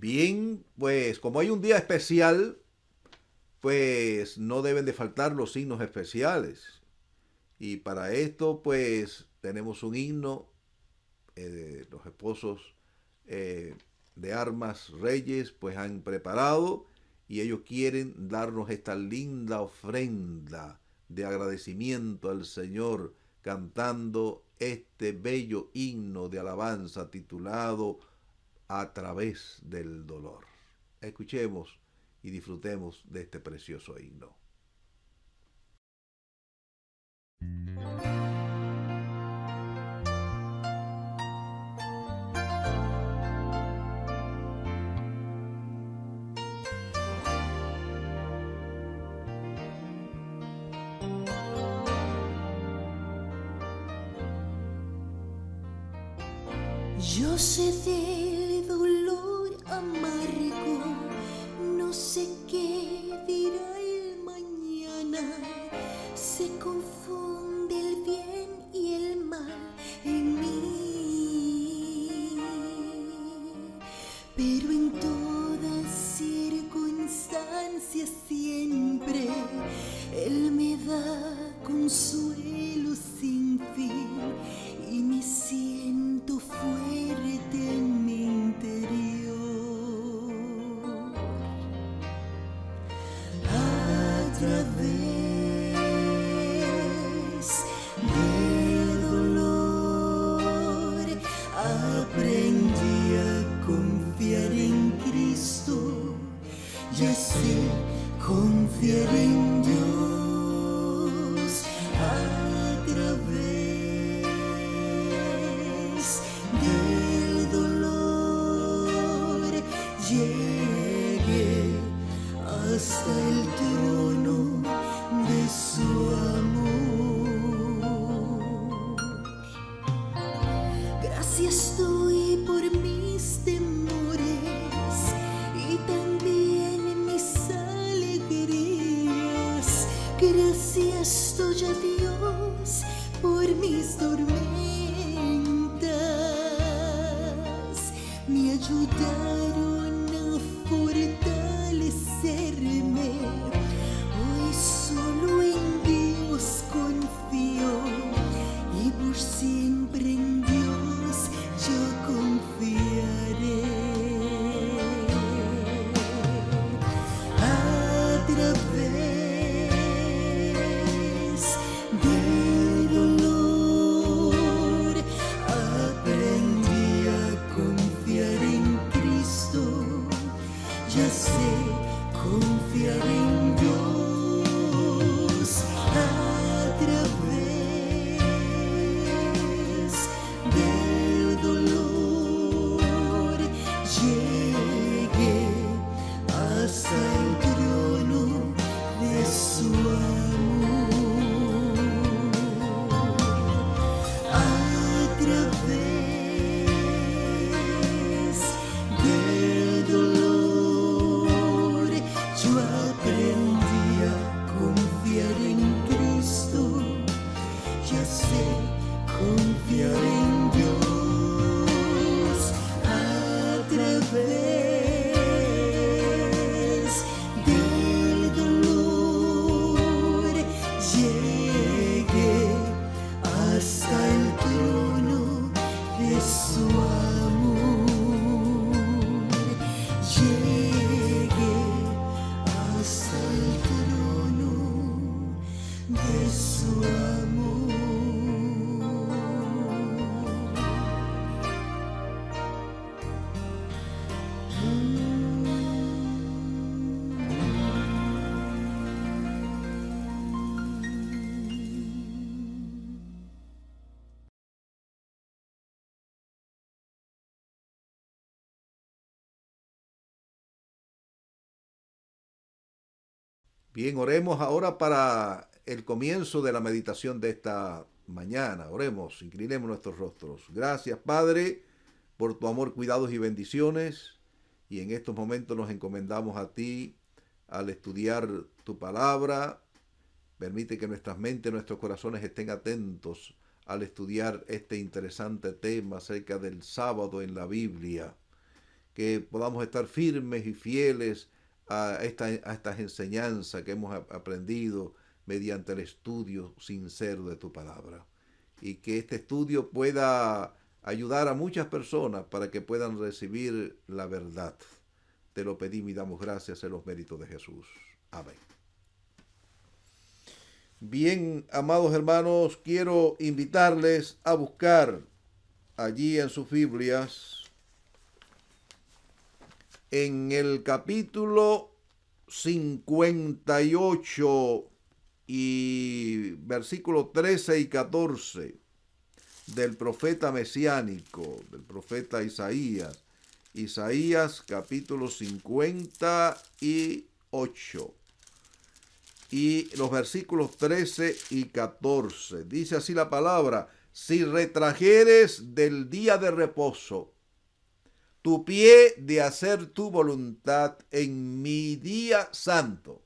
Bien, pues como hay un día especial, pues no deben de faltar los signos especiales. Y para esto, pues tenemos un himno, los esposos de Armas Reyes, pues han preparado y ellos quieren darnos esta linda ofrenda de agradecimiento al Señor, cantando este bello himno de alabanza titulado A través del dolor. Escuchemos y disfrutemos de este precioso himno. Yo sé del dolor amargo, no sé qué dirá el mañana. Se confunde el bien y el mal en mí, pero en todas circunstancias siempre Él me da consuelo sin fin y me siento fuerte en mi interior. A través del dolor aprendí a confiar en Cristo, ya sé confiar en Dios. A través del dolor llegué hasta el trono de su amor. Gracias doy por mis temores y también mis alegrías. Gracias doy a Dios por mis tormentas. Me ayudaron a fortalecerme. Hoy solo en Dios confío y por siempre en Dios yo confiaré. A través del dolor aprendí a confiar en Cristo, ya sé confiar en Dios. A través del dolor llegué hasta el trono de su amor. A través del dolor yo aprendí a confiar en Cristo, ya sé confiar en Dios. A través del dolor llegué hasta el trono de su amor. Llegué hasta el trono de su amor. Bien, oremos ahora para el comienzo de la meditación de esta mañana. Oremos, inclinemos nuestros rostros. Gracias, Padre, por tu amor, cuidados y bendiciones. Y en estos momentos nos encomendamos a ti al estudiar tu palabra. Permite que nuestras mentes, nuestros corazones estén atentos al estudiar este interesante tema acerca del sábado en la Biblia. Que podamos estar firmes y fieles a estas enseñanzas que hemos aprendido mediante el estudio sincero de tu palabra. Y que este estudio pueda ayudar a muchas personas para que puedan recibir la verdad. Te lo pedimos y damos gracias en los méritos de Jesús. Amén. Bien, amados hermanos, quiero invitarles a buscar allí en sus Biblias, en el capítulo 58 y versículos 13 y 14 del profeta mesiánico, del profeta Isaías. Isaías capítulo 58 y los versículos 13 y 14. Dice así la palabra: si retrajeres del día de reposo tu pie de hacer tu voluntad en mi día santo.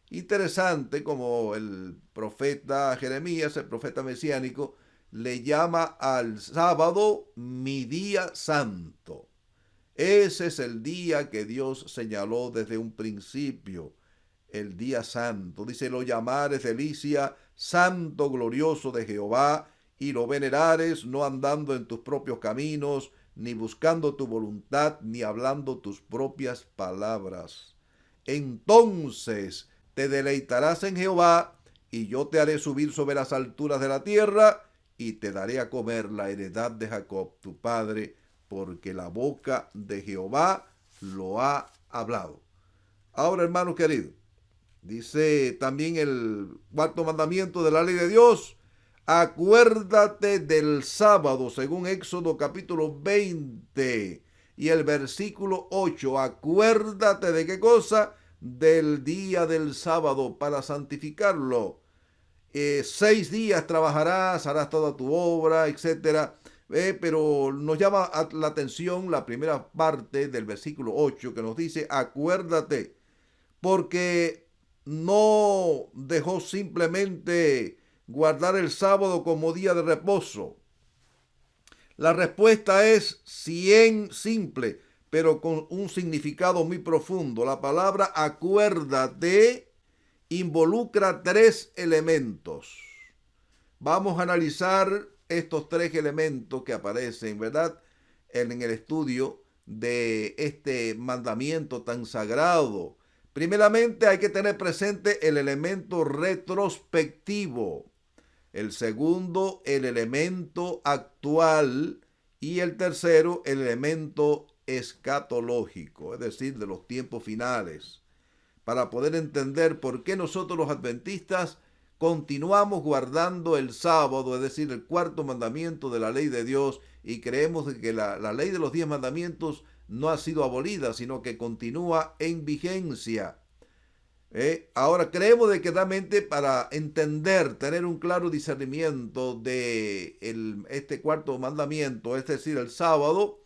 Interesante como el profeta Jeremías, el profeta mesiánico, le llama al sábado mi día santo. Ese es el día que Dios señaló desde un principio, el día santo. Dice, lo llamares delicia, santo glorioso de Jehová, y lo venerares, no andando en tus propios caminos, ni buscando tu voluntad, ni hablando tus propias palabras. Entonces te deleitarás en Jehová, y yo te haré subir sobre las alturas de la tierra, y te daré a comer la heredad de Jacob, tu padre, porque la boca de Jehová lo ha hablado. Ahora, hermanos queridos, dice también el cuarto mandamiento de la ley de Dios, acuérdate del sábado, según Éxodo capítulo 20 y el versículo 8. Acuérdate de qué cosa, del día del sábado para santificarlo. 6 días trabajarás, harás toda tu obra, etcétera. Pero nos llama la atención la primera parte del versículo 8 que nos dice, acuérdate, porque no dejó simplemente guardar el sábado como día de reposo. La respuesta es simple, pero con un significado muy profundo. La palabra acuérdate involucra 3 elementos. Vamos a analizar estos 3 elementos que aparecen, ¿verdad?, en el estudio de este mandamiento tan sagrado. Primeramente hay que tener presente el elemento retrospectivo. El segundo, el elemento actual. Y el tercero, el elemento escatológico, es decir, de los tiempos finales. Para poder entender por qué nosotros los adventistas continuamos guardando el sábado, es decir, el cuarto mandamiento de la ley de Dios, y creemos que la ley de los 10 mandamientos no ha sido abolida, sino que continúa en vigencia. Ahora creemos de que realmente para entender, tener un claro discernimiento de este cuarto mandamiento, es decir, el sábado,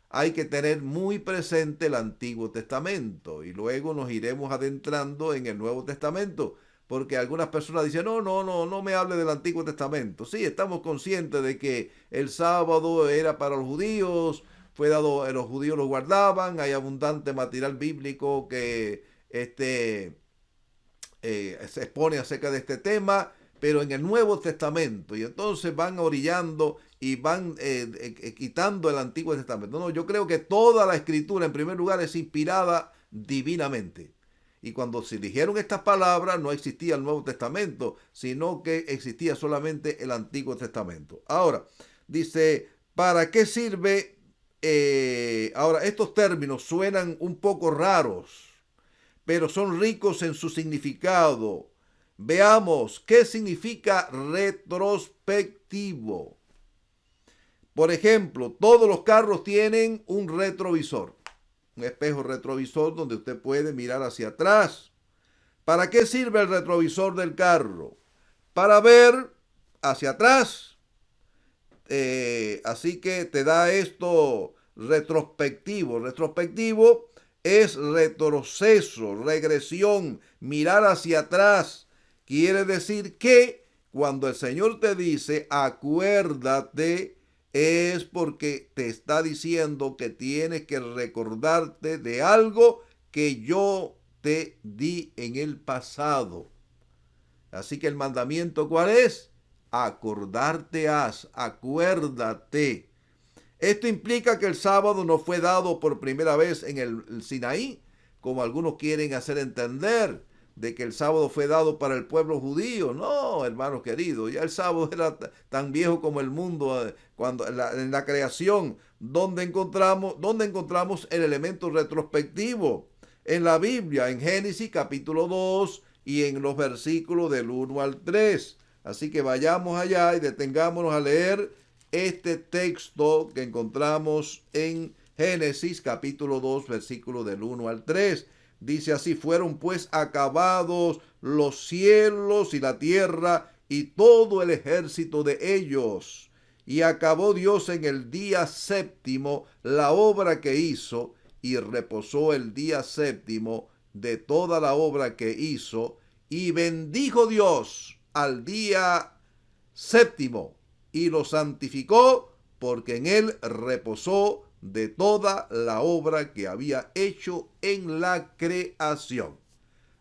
hay que tener muy presente el Antiguo Testamento, y luego nos iremos adentrando en el Nuevo Testamento, porque algunas personas dicen, no me hable del Antiguo Testamento. Sí, estamos conscientes de que el sábado era para los judíos, fue dado, los judíos lo guardaban, hay abundante material bíblico que se expone acerca de este tema, pero en el Nuevo Testamento, y entonces van orillando y van quitando el Antiguo Testamento. No, yo creo que toda la Escritura, en primer lugar, es inspirada divinamente. Y cuando se dijeron estas palabras, no existía el Nuevo Testamento, sino que existía solamente el Antiguo Testamento. Ahora, dice, ¿para qué sirve? Ahora, estos términos suenan un poco raros, pero son ricos en su significado. Veamos qué significa retrospectivo. Por ejemplo, todos los carros tienen un retrovisor, un espejo retrovisor donde usted puede mirar hacia atrás. ¿Para qué sirve el retrovisor del carro? Para ver hacia atrás. Así que te da esto retrospectivo. Retrospectivo es retroceso, regresión, mirar hacia atrás. Quiere decir que cuando el Señor te dice acuérdate, es porque te está diciendo que tienes que recordarte de algo que yo te di en el pasado. Así que el mandamiento, ¿cuál es? Acordarte has, acuérdate. Esto implica que el sábado no fue dado por primera vez en el Sinaí, como algunos quieren hacer entender, de que el sábado fue dado para el pueblo judío. No, hermanos queridos, ya el sábado era tan viejo como el mundo, cuando en la creación, donde encontramos el elemento retrospectivo en la Biblia, en Génesis capítulo 2 y en los versículos del 1 al 3. Así que vayamos allá y detengámonos a leer este texto que encontramos en Génesis capítulo 2, versículos del 1 al 3. Dice así: fueron pues acabados los cielos y la tierra y todo el ejército de ellos. Y acabó Dios en el día séptimo la obra que hizo, y reposó el día séptimo de toda la obra que hizo, y bendijo Dios al día séptimo, y lo santificó, porque en él reposó de toda la obra que había hecho en la creación.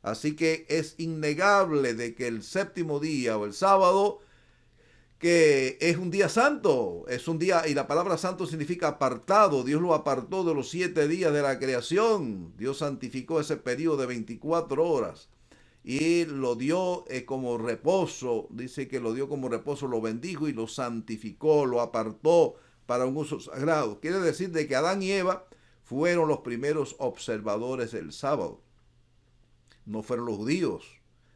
Así que es innegable de que el séptimo día o el sábado, que es un día santo, es un día, y la palabra santo significa apartado. Dios lo apartó de los 7 días de la creación. Dios santificó ese periodo de 24 horas y lo dio como reposo. Dice que lo dio como reposo, lo bendijo y lo santificó, lo apartó para un uso sagrado. Quiere decir de que Adán y Eva fueron los primeros observadores del sábado. No fueron los judíos.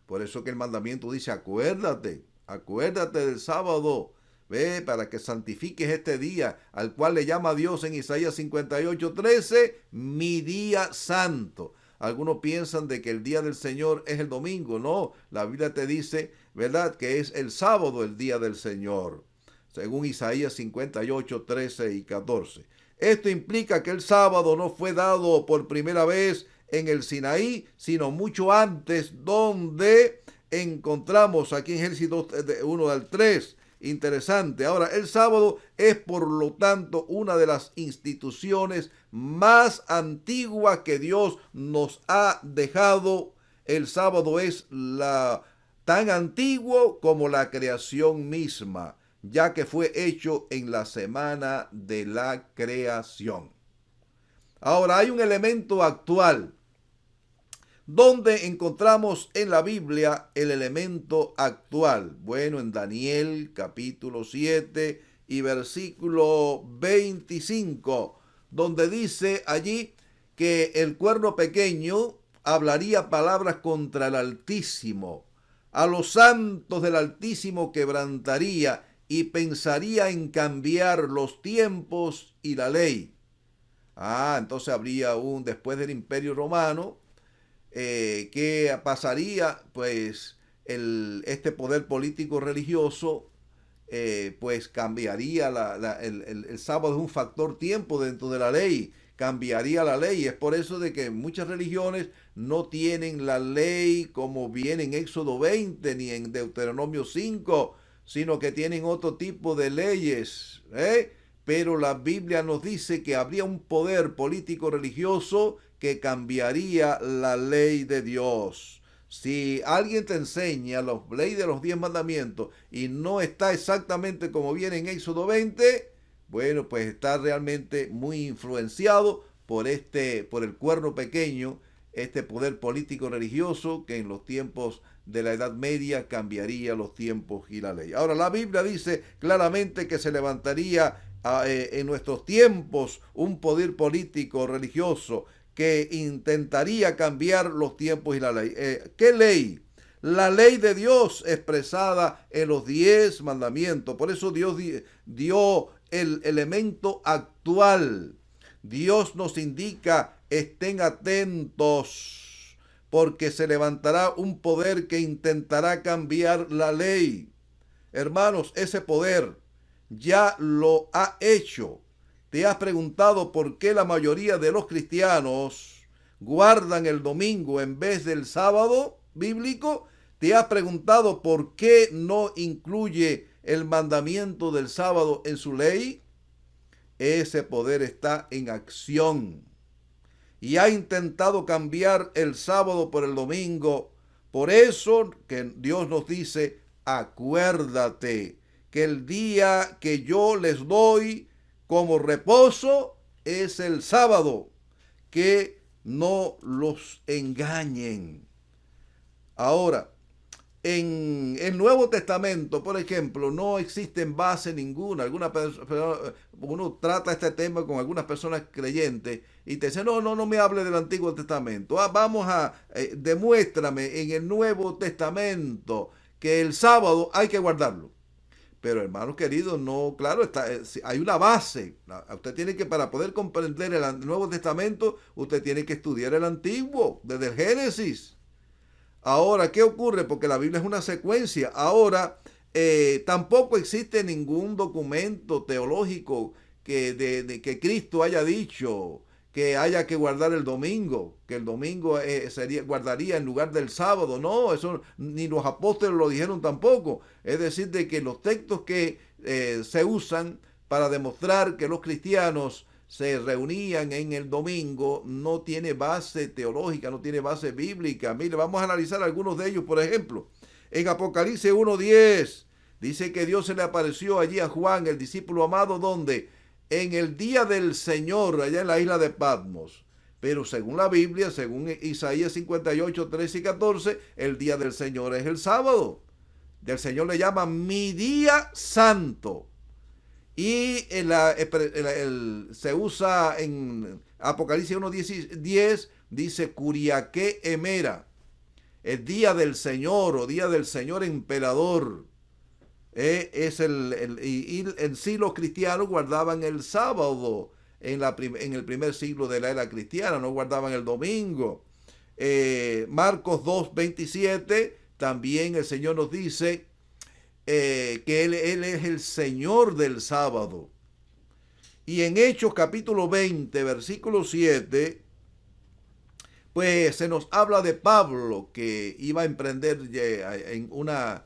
Por eso que el mandamiento dice: acuérdate del sábado, ve, para que santifiques este día, al cual le llama Dios en Isaías 58:13, mi día santo. Algunos piensan de que el día del Señor es el domingo. No, la Biblia te dice, ¿verdad?, que es el sábado el día del Señor, según Isaías 58:13 y 14. Esto implica que el sábado no fue dado por primera vez en el Sinaí, sino mucho antes, donde encontramos aquí en Génesis 1 al 3. Interesante. Ahora, el sábado es por lo tanto una de las instituciones más antiguas que Dios nos ha dejado. El sábado es tan antiguo como la creación misma, ya que fue hecho en la semana de la creación. Ahora, hay un elemento actual. ¿Dónde encontramos en la Biblia el elemento actual? Bueno, en Daniel capítulo 7 y versículo 25, donde dice allí que el cuerno pequeño hablaría palabras contra el Altísimo, a los santos del Altísimo quebrantaría y pensaría en cambiar los tiempos y la ley. Entonces habría después del Imperio Romano, que pasaría, pues, este poder político religioso, pues cambiaría el sábado. Es un factor tiempo dentro de la ley, cambiaría la ley. Es por eso de que muchas religiones no tienen la ley como viene en Éxodo 20 ni en Deuteronomio 5, sino que tienen otro tipo de leyes, pero la Biblia nos dice que habría un poder político religioso que cambiaría la ley de Dios. Si alguien te enseña la ley de los 10 mandamientos y no está exactamente como viene en Éxodo 20, bueno, pues está realmente muy influenciado por el cuerno pequeño, este poder político religioso que en los tiempos de la Edad Media cambiaría los tiempos y la ley. Ahora, la Biblia dice claramente que se levantaría en nuestros tiempos un poder político religioso que intentaría cambiar los tiempos y la ley. ¿Qué ley? La ley de Dios expresada en los 10 mandamientos. Por eso Dios dio el elemento actual. Dios nos indica: estén atentos, porque se levantará un poder que intentará cambiar la ley. Hermanos, ese poder ya lo ha hecho. ¿Te has preguntado por qué la mayoría de los cristianos guardan el domingo en vez del sábado bíblico? ¿Te has preguntado por qué no incluye el mandamiento del sábado en su ley? Ese poder está en acción y ha intentado cambiar el sábado por el domingo. Por eso que Dios nos dice: acuérdate que el día que yo les doy como reposo es el sábado, que no los engañen. Ahora, en el Nuevo Testamento, por ejemplo, no existe base ninguna. Uno trata este tema con algunas personas creyentes y te dicen: no me hable del Antiguo Testamento. Demuéstrame en el Nuevo Testamento que el sábado hay que guardarlo. Pero, hermanos queridos, no, claro, hay una base. Usted tiene que, para poder comprender el Nuevo Testamento, usted tiene que estudiar el Antiguo, desde el Génesis. Ahora, ¿qué ocurre? Porque la Biblia es una secuencia. Ahora, tampoco existe ningún documento teológico que Cristo haya dicho que haya que guardar el domingo, que el domingo guardaría en lugar del sábado. No, eso ni los apóstoles lo dijeron tampoco. Es decir, de que los textos que se usan para demostrar que los cristianos se reunían en el domingo no tiene base teológica, no tiene base bíblica. Mire, vamos a analizar algunos de ellos. Por ejemplo, en Apocalipsis 1:10 dice que Dios se le apareció allí a Juan, el discípulo amado, donde en el día del Señor, allá en la isla de Patmos. Pero según la Biblia, según Isaías 58, 13 y 14, el día del Señor es el sábado. Del Señor le llama mi día santo. Y se usa en Apocalipsis 1:10, dice Curiaque Emera, el día del Señor o día del Señor emperador. Y en sí los cristianos guardaban el sábado en el primer siglo de la era cristiana, no guardaban el domingo. Marcos 2:27, también el Señor nos dice que Él es el Señor del sábado. Y en Hechos capítulo 20, versículo 7, pues se nos habla de Pablo, que iba a emprender en una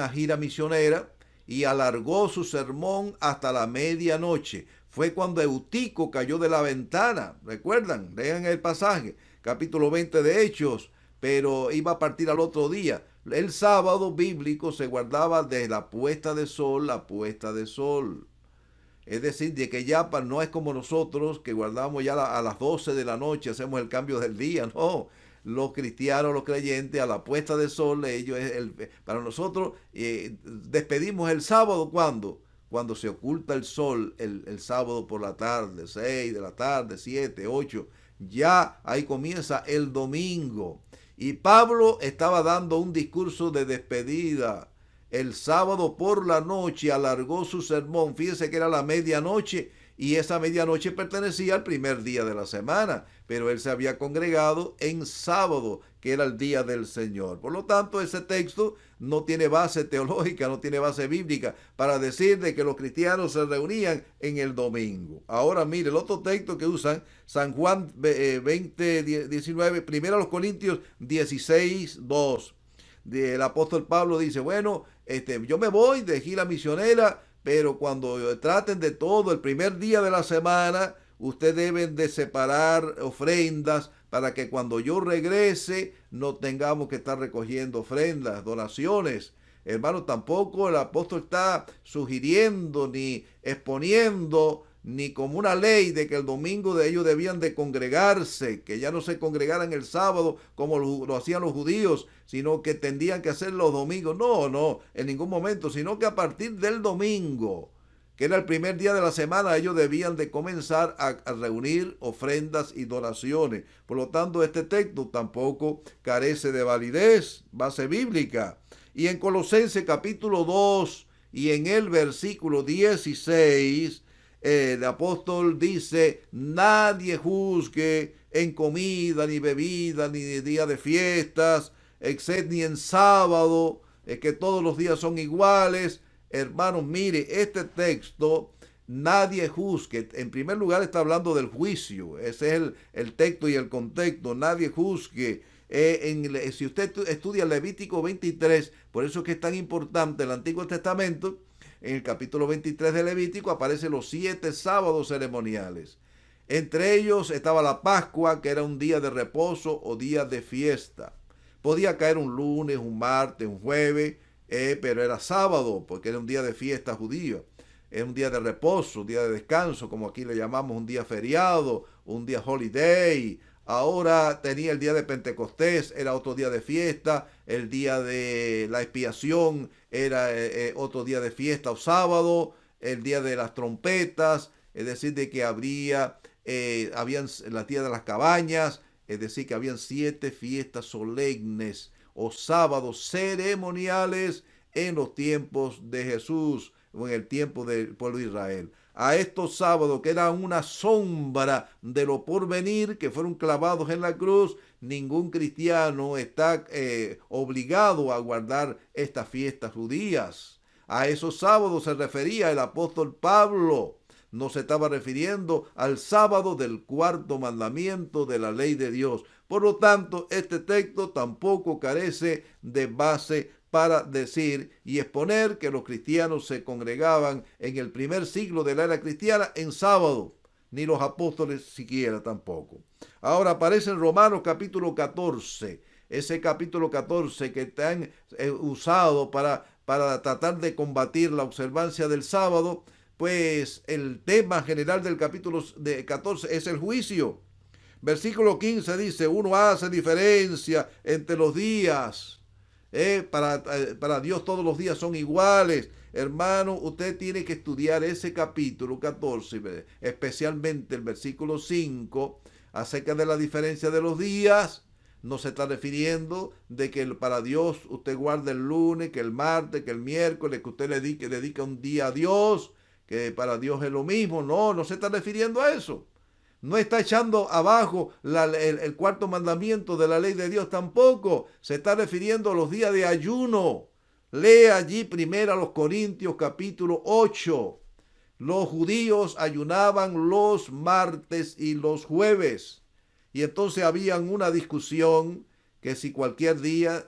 gira misionera y alargó su sermón hasta la medianoche. Fue cuando Eutico cayó de la ventana. ¿Recuerdan? Lean el pasaje, capítulo 20 de Hechos. Pero iba a partir al otro día. El sábado bíblico se guardaba desde la puesta de sol a puesta de sol. Es decir, de que ya no es como nosotros que guardamos ya a las 12 de la noche, hacemos el cambio del día. No, los cristianos, los creyentes, a la puesta de sol, para nosotros despedimos el sábado. ¿Cuándo? Cuando se oculta el sol, el sábado por la tarde, 6 de la tarde, 7, 8, ya ahí comienza el domingo. Y Pablo estaba dando un discurso de despedida. El sábado por la noche alargó su sermón. Fíjense que era la medianoche y esa medianoche pertenecía al primer día de la semana, pero él se había congregado en sábado, que era el día del Señor. Por lo tanto, ese texto no tiene base teológica, no tiene base bíblica para decir de que los cristianos se reunían en el domingo. Ahora mire, el otro texto que usan, San Juan 20:19, primero a los Corintios 16:2. El apóstol Pablo dice, bueno, yo me voy de gira misionera, pero cuando traten de todo el primer día de la semana, ustedes deben de separar ofrendas para que cuando yo regrese no tengamos que estar recogiendo ofrendas, donaciones. Hermano, tampoco el apóstol está sugiriendo ni exponiendo ni como una ley de que el domingo de ellos debían de congregarse, que ya no se congregaran el sábado como lo hacían los judíos, sino que tendrían que hacer los domingos. No, en ningún momento, sino que a partir del domingo, que era el primer día de la semana, ellos debían de comenzar a reunir ofrendas y donaciones. Por lo tanto, este texto tampoco carece de validez, base bíblica. Y en Colosenses capítulo 2 y en el versículo 16, el apóstol dice, nadie juzgue en comida, ni bebida, ni día de fiestas, ni en sábado, que todos los días son iguales. Hermanos, mire, este texto, nadie juzgue. En primer lugar está hablando del juicio. Ese es el texto y el contexto. Nadie juzgue. Si usted estudia Levítico 23, por eso es que es tan importante el Antiguo Testamento. En el capítulo 23 de Levítico aparecen los 7 sábados ceremoniales. Entre ellos estaba la Pascua, que era un día de reposo o día de fiesta. Podía caer un lunes, un martes, un jueves, pero era sábado, porque era un día de fiesta judío. Era un día de reposo, un día de descanso, como aquí le llamamos un día feriado, un día holiday. Ahora tenía el día de Pentecostés, era otro día de fiesta. El día de la expiación era otro día de fiesta o sábado. El día de las trompetas, es decir, de que habían la día de las cabañas, es decir, que habían 7 fiestas solemnes o sábados ceremoniales en los tiempos de Jesús o en el tiempo del pueblo de Israel. a estos sábados que eran una sombra de lo porvenir, que fueron clavados en la cruz, ningún cristiano está obligado a guardar estas fiestas judías. A esos sábados se refería el apóstol Pablo. No se estaba refiriendo al sábado del cuarto mandamiento de la ley de Dios. Por lo tanto, este texto tampoco carece de base para decir y exponer que los cristianos se congregaban en el primer siglo de la era cristiana en sábado, ni los apóstoles siquiera tampoco. Ahora aparece en Romanos capítulo 14, ese capítulo 14 que están usado para tratar de combatir la observancia del sábado. Pues el tema general del capítulo 14 es el juicio. Versículo 15 dice, uno hace diferencia entre los días. Para Dios todos los días son iguales. Hermano, usted tiene que estudiar ese capítulo 14, especialmente el versículo 5, acerca de la diferencia de los días. No se está refiriendo de que para Dios usted guarde el lunes, que el martes, que el miércoles, que usted le dedica un día a Dios, que para Dios es lo mismo. No se está refiriendo a eso. No está echando abajo el cuarto mandamiento de la ley de Dios tampoco. Se está refiriendo a los días de ayuno. Lea allí primero a los Corintios capítulo 8. Los judíos ayunaban los martes y los jueves. Y entonces habían una discusión que si cualquier día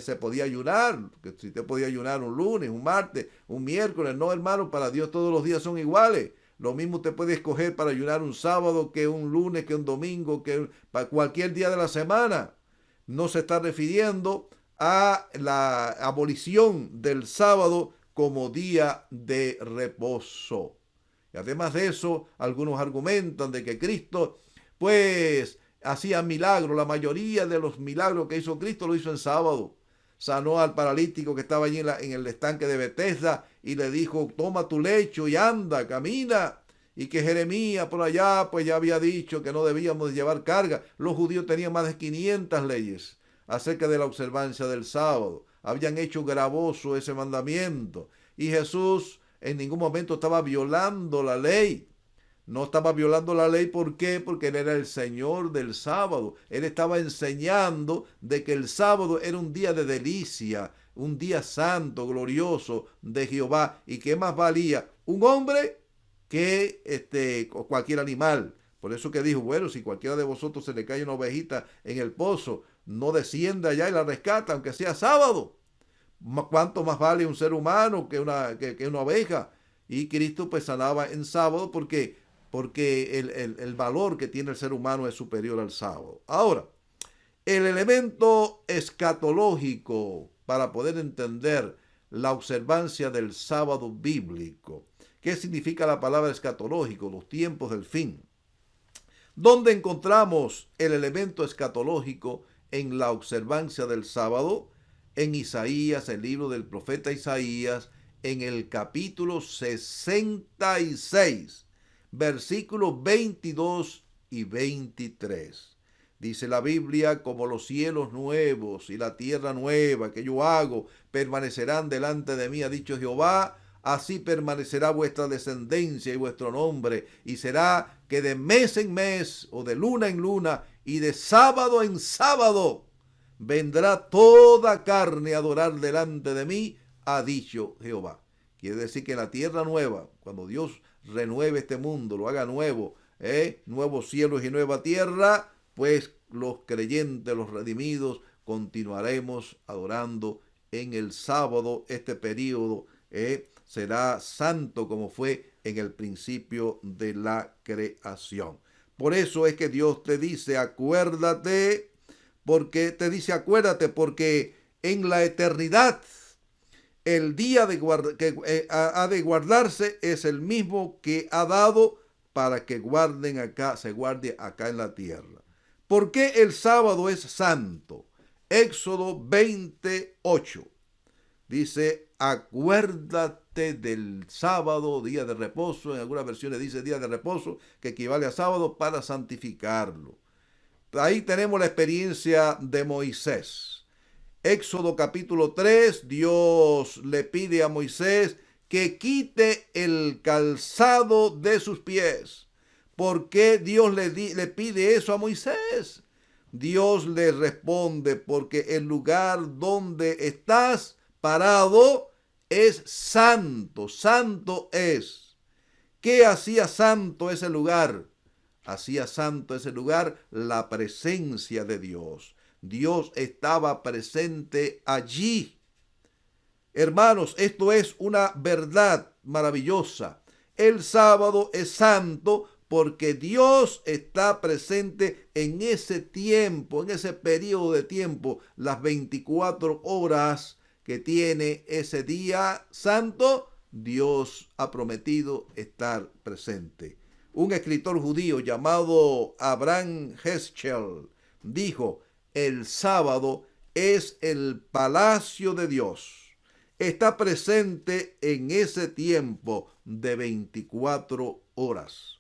se podía ayunar, que si usted podía ayunar un lunes, un martes, un miércoles. No, hermano, para Dios todos los días son iguales. Lo mismo usted puede escoger para ayunar un sábado que un lunes, que un domingo, que para cualquier día de la semana. No se está refiriendo a la abolición del sábado como día de reposo. Y además de eso, algunos argumentan de que Cristo, pues, hacía milagros. La mayoría de los milagros que hizo Cristo lo hizo en sábado. Sanó al paralítico que estaba allí en el estanque de Betesda y le dijo, toma tu lecho y anda, camina. Y que Jeremías por allá pues ya había dicho que no debíamos llevar carga. Los judíos tenían más de 500 leyes acerca de la observancia del sábado. Habían hecho gravoso ese mandamiento. Y Jesús en ningún momento estaba violando la ley. No estaba violando la ley, ¿por qué? Porque Él era el Señor del sábado. Él estaba enseñando de que el sábado era un día de delicia, un día santo, glorioso de Jehová. ¿Y qué más valía un hombre que cualquier animal? Por eso que dijo, bueno, si cualquiera de vosotros se le cae una ovejita en el pozo, no descienda allá y la rescata, aunque sea sábado. ¿Cuánto más vale un ser humano que una oveja? Y Cristo pues sanaba en sábado porque el valor que tiene el ser humano es superior al sábado. Ahora, el elemento escatológico para poder entender la observancia del sábado bíblico. ¿Qué significa la palabra escatológico? Los tiempos del fin. ¿Dónde encontramos el elemento escatológico en la observancia del sábado? En Isaías, el libro del profeta Isaías, en el capítulo 66. Versículos 22 y 23. Dice la Biblia, como los cielos nuevos y la tierra nueva que yo hago permanecerán delante de mí, ha dicho Jehová, así permanecerá vuestra descendencia y vuestro nombre, y será que de mes en mes, o de luna en luna, y de sábado en sábado, vendrá toda carne a adorar delante de mí, ha dicho Jehová. Quiere decir que en la tierra nueva, cuando Dios renueve este mundo, lo haga nuevo, nuevos cielos y nueva tierra, pues los creyentes, los redimidos, continuaremos adorando en el sábado. Este periodo será santo como fue en el principio de la creación. Por eso es que Dios te dice, acuérdate, porque en la eternidad el día que ha de guardarse es el mismo que ha dado para que se guarde acá en la tierra. ¿Por qué el sábado es santo? Éxodo 28 dice, acuérdate del sábado, día de reposo. En algunas versiones dice día de reposo, que equivale a sábado, para santificarlo. Ahí tenemos la experiencia de Moisés. Éxodo capítulo 3, Dios le pide a Moisés que quite el calzado de sus pies. ¿Por qué Dios le pide eso a Moisés? Dios le responde, porque el lugar donde estás parado es santo, santo es. ¿Qué hacía santo ese lugar? Hacía santo ese lugar la presencia de Dios. Dios estaba presente allí. Hermanos, esto es una verdad maravillosa. El sábado es santo porque Dios está presente en ese tiempo, en ese periodo de tiempo, las 24 horas que tiene ese día santo. Dios ha prometido estar presente. Un escritor judío llamado Abraham Heschel dijo: el sábado es el palacio de Dios. Está presente en ese tiempo de 24 horas.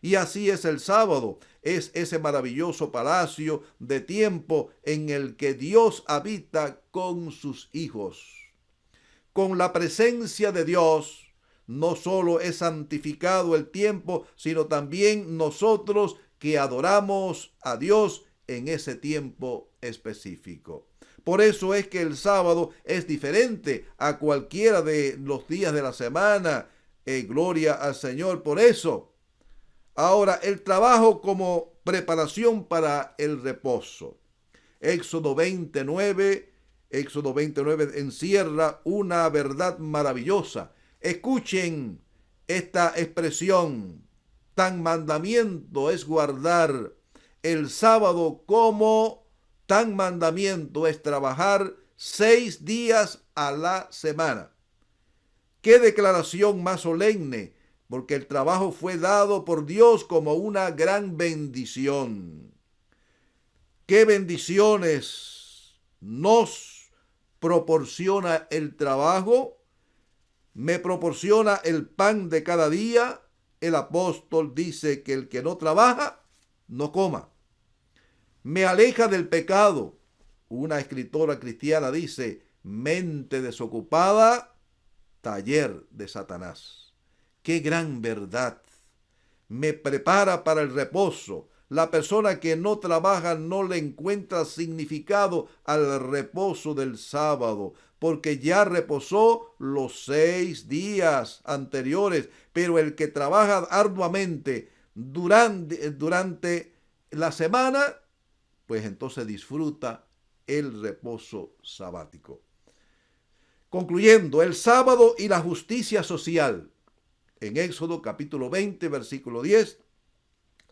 Y así es el sábado, es ese maravilloso palacio de tiempo en el que Dios habita con sus hijos. Con la presencia de Dios, no solo es santificado el tiempo, sino también nosotros que adoramos a Dios en ese tiempo específico. Por eso es que el sábado es diferente a cualquiera de los días de la semana. Gloria al Señor por eso. Ahora, el trabajo como preparación para el reposo. Éxodo 29 encierra una verdad maravillosa. Escuchen esta expresión: tan mandamiento es guardar el sábado como tan mandamiento es trabajar 6 días a la semana. ¡Qué declaración más solemne! Porque el trabajo fue dado por Dios como una gran bendición. ¿Qué bendiciones nos proporciona el trabajo? Me proporciona el pan de cada día. El apóstol dice que el que no trabaja, no coma. Me aleja del pecado. Una escritora cristiana dice: mente desocupada, taller de Satanás. ¡Qué gran verdad! Me prepara para el reposo. La persona que no trabaja no le encuentra significado al reposo del sábado, porque ya reposó los 6 días anteriores. Pero el que trabaja arduamente durante la semana, pues entonces disfruta el reposo sabático. Concluyendo, el sábado y la justicia social. En Éxodo capítulo 20, versículo 10,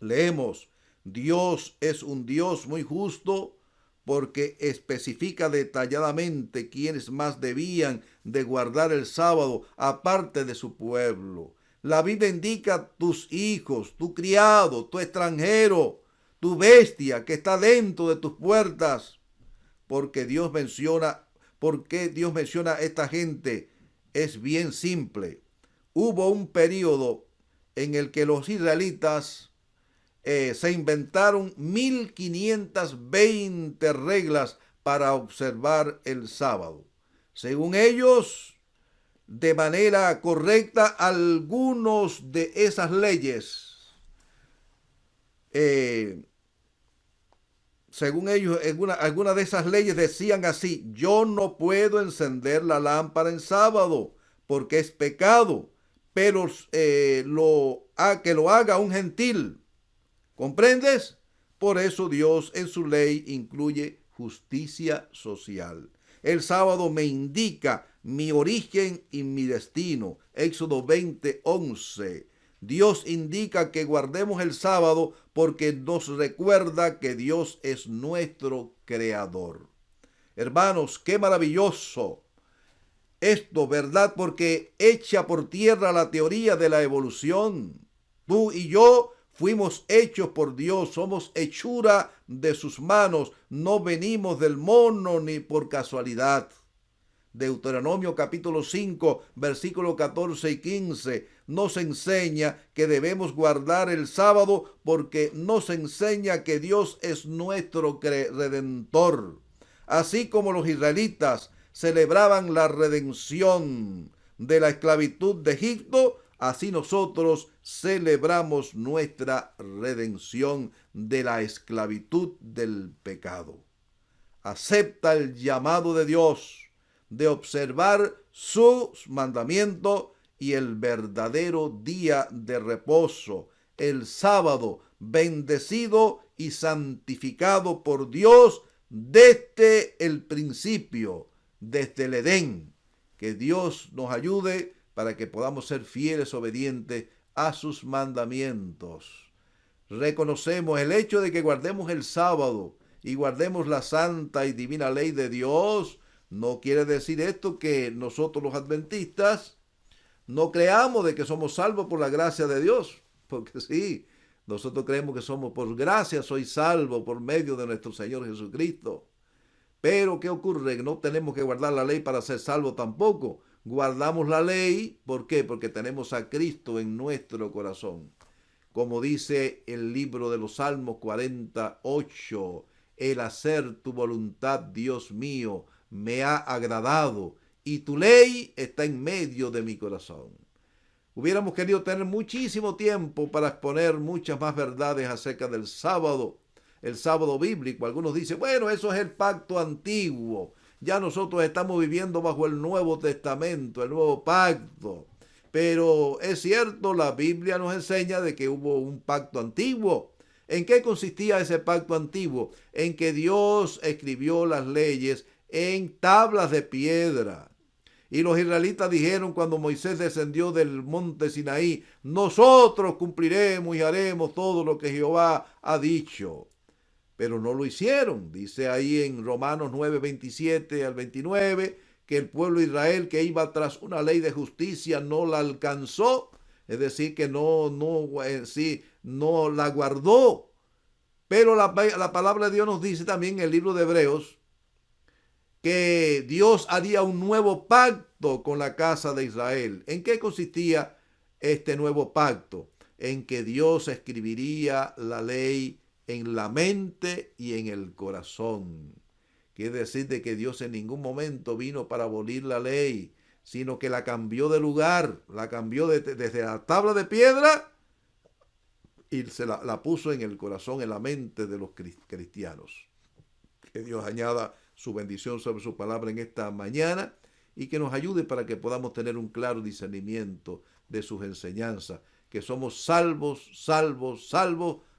leemos: Dios es un Dios muy justo, porque especifica detalladamente quiénes más debían de guardar el sábado aparte de su pueblo. La Biblia indica tus hijos, tu criado, tu extranjero, tu bestia que está dentro de tus puertas. ¿Por qué Dios menciona a esta gente? Es bien simple. Hubo un periodo en el que los israelitas se inventaron 1520 reglas para observar el sábado. Según ellos, de manera correcta, algunos de esas leyes, según ellos, algunas de esas leyes decían así: yo no puedo encender la lámpara en sábado porque es pecado, pero que lo haga un gentil. ¿Comprendes? Por eso Dios en su ley incluye justicia social. El sábado me indica mi origen y mi destino. Éxodo 20:11. Dios indica que guardemos el sábado porque nos recuerda que Dios es nuestro creador. Hermanos, qué maravilloso esto, ¿verdad? Porque echa por tierra la teoría de la evolución. Tú y yo fuimos hechos por Dios, somos hechura de sus manos, no venimos del mono ni por casualidad. Deuteronomio capítulo 5, versículos 14 y 15 nos enseña que debemos guardar el sábado porque nos enseña que Dios es nuestro redentor. Así como los israelitas celebraban la redención de la esclavitud de Egipto, así nosotros celebramos nuestra redención de la esclavitud del pecado. Acepta el llamado de Dios de observar sus mandamientos y el verdadero día de reposo, el sábado, bendecido y santificado por Dios desde el principio, desde el Edén. Que Dios nos ayude para que podamos ser fieles, obedientes a sus mandamientos. Reconocemos el hecho de que guardemos el sábado y guardemos la santa y divina ley de Dios. No quiere decir esto que nosotros los adventistas no creamos de que somos salvos por la gracia de Dios, porque sí, nosotros creemos que somos por gracia, soy salvo por medio de nuestro Señor Jesucristo. Pero ¿qué ocurre? No tenemos que guardar la ley para ser salvos tampoco. Guardamos la ley, ¿por qué? Porque tenemos a Cristo en nuestro corazón. Como dice el libro de los Salmos 48, el hacer tu voluntad, Dios mío, me ha agradado, y tu ley está en medio de mi corazón. Hubiéramos querido tener muchísimo tiempo para exponer muchas más verdades acerca del sábado, el sábado bíblico. Algunos dicen, bueno, eso es el pacto antiguo. Ya nosotros estamos viviendo bajo el Nuevo Testamento, el nuevo pacto. Pero es cierto, la Biblia nos enseña de que hubo un pacto antiguo. ¿En qué consistía ese pacto antiguo? En que Dios escribió las leyes en tablas de piedra. Y los israelitas dijeron cuando Moisés descendió del monte Sinaí, nosotros cumpliremos y haremos todo lo que Jehová ha dicho. Pero no lo hicieron. Dice ahí en Romanos 9, 27 al 29, que el pueblo de Israel que iba tras una ley de justicia no la alcanzó. Es decir, que no la guardó. Pero la palabra de Dios nos dice también en el libro de Hebreos que Dios haría un nuevo pacto con la casa de Israel. ¿En qué consistía este nuevo pacto? En que Dios escribiría la ley en la mente y en el corazón. Quiere decir de que Dios en ningún momento vino para abolir la ley, sino que la cambió de lugar, la cambió desde la tabla de piedra y la puso en el corazón, en la mente de los cristianos. Que Dios añada su bendición sobre su palabra en esta mañana y que nos ayude para que podamos tener un claro discernimiento de sus enseñanzas, que somos salvos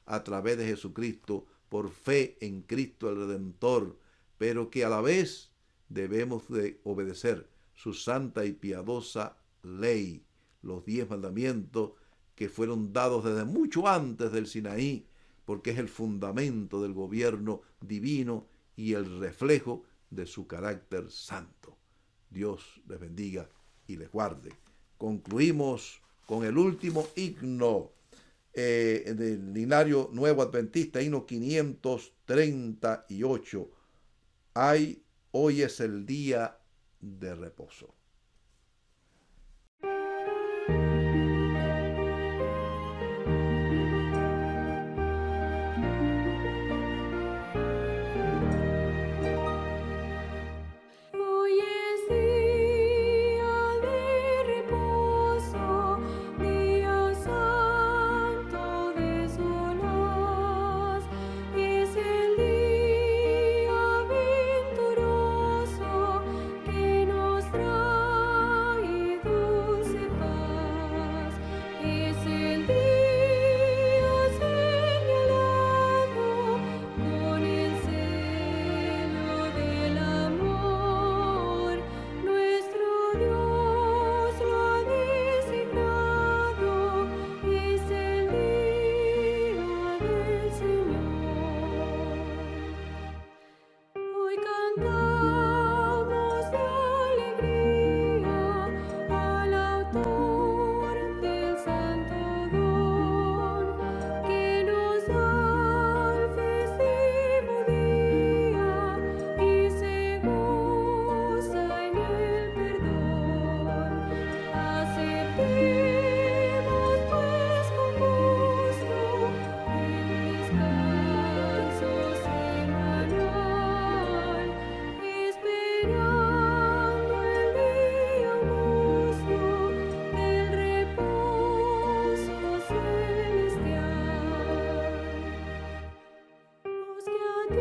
a través de Jesucristo, por fe en Cristo el Redentor, pero que a la vez debemos de obedecer su santa y piadosa ley, los 10 mandamientos que fueron dados desde mucho antes del Sinaí, porque es el fundamento del gobierno divino y el reflejo de su carácter santo. Dios les bendiga y les guarde. Concluimos con el último himno del Linario Nuevo Adventista, himno 538. Hoy es el día de reposo. ti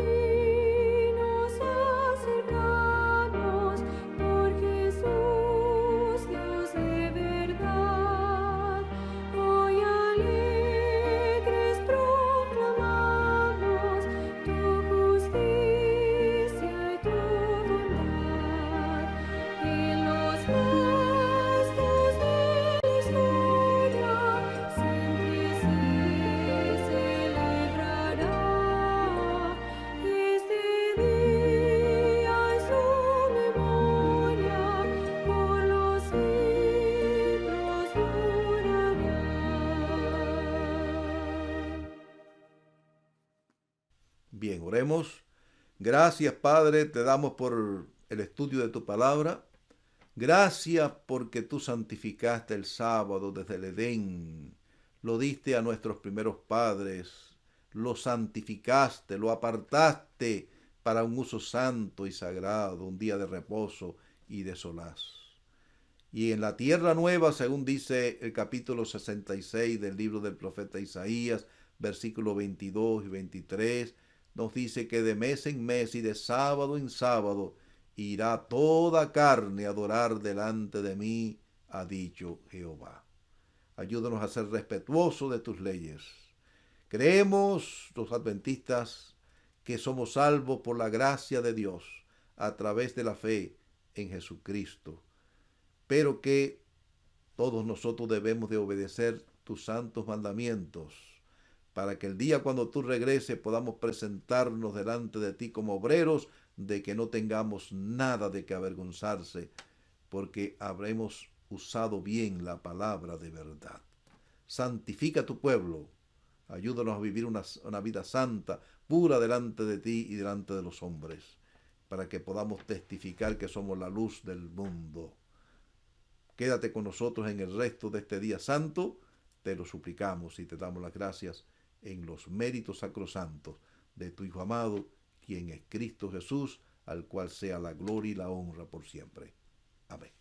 nos acercamos, por Jesús, Dios de verdad. Hoy alegres proclamamos tu justicia y tu bondad. En los restos de la historia siempre se celebrará este día en su memoria, por los siglos durará. Bien, oremos. Gracias, Padre, te damos por el estudio de tu palabra. Gracias porque tú santificaste el sábado desde el Edén. Lo diste a nuestros primeros padres. Lo santificaste, lo apartaste para un uso santo y sagrado, un día de reposo y de solaz. Y en la tierra nueva, según dice el capítulo 66 del libro del profeta Isaías, versículos 22 y 23, nos dice que de mes en mes y de sábado en sábado irá toda carne a adorar delante de mí, ha dicho Jehová. Ayúdanos a ser respetuosos de tus leyes. Creemos, los adventistas, que somos salvos por la gracia de Dios a través de la fe en Jesucristo, pero que todos nosotros debemos de obedecer tus santos mandamientos, para que el día cuando tú regreses podamos presentarnos delante de ti como obreros, de que no tengamos nada de que avergonzarse, porque habremos usado bien la palabra de verdad. Santifica tu pueblo, ayúdanos a vivir una vida santa, pura delante de ti y delante de los hombres, para que podamos testificar que somos la luz del mundo. Quédate con nosotros en el resto de este día santo, te lo suplicamos y te damos las gracias en los méritos sacrosantos de tu Hijo amado, quien es Cristo Jesús, al cual sea la gloria y la honra por siempre. Amén.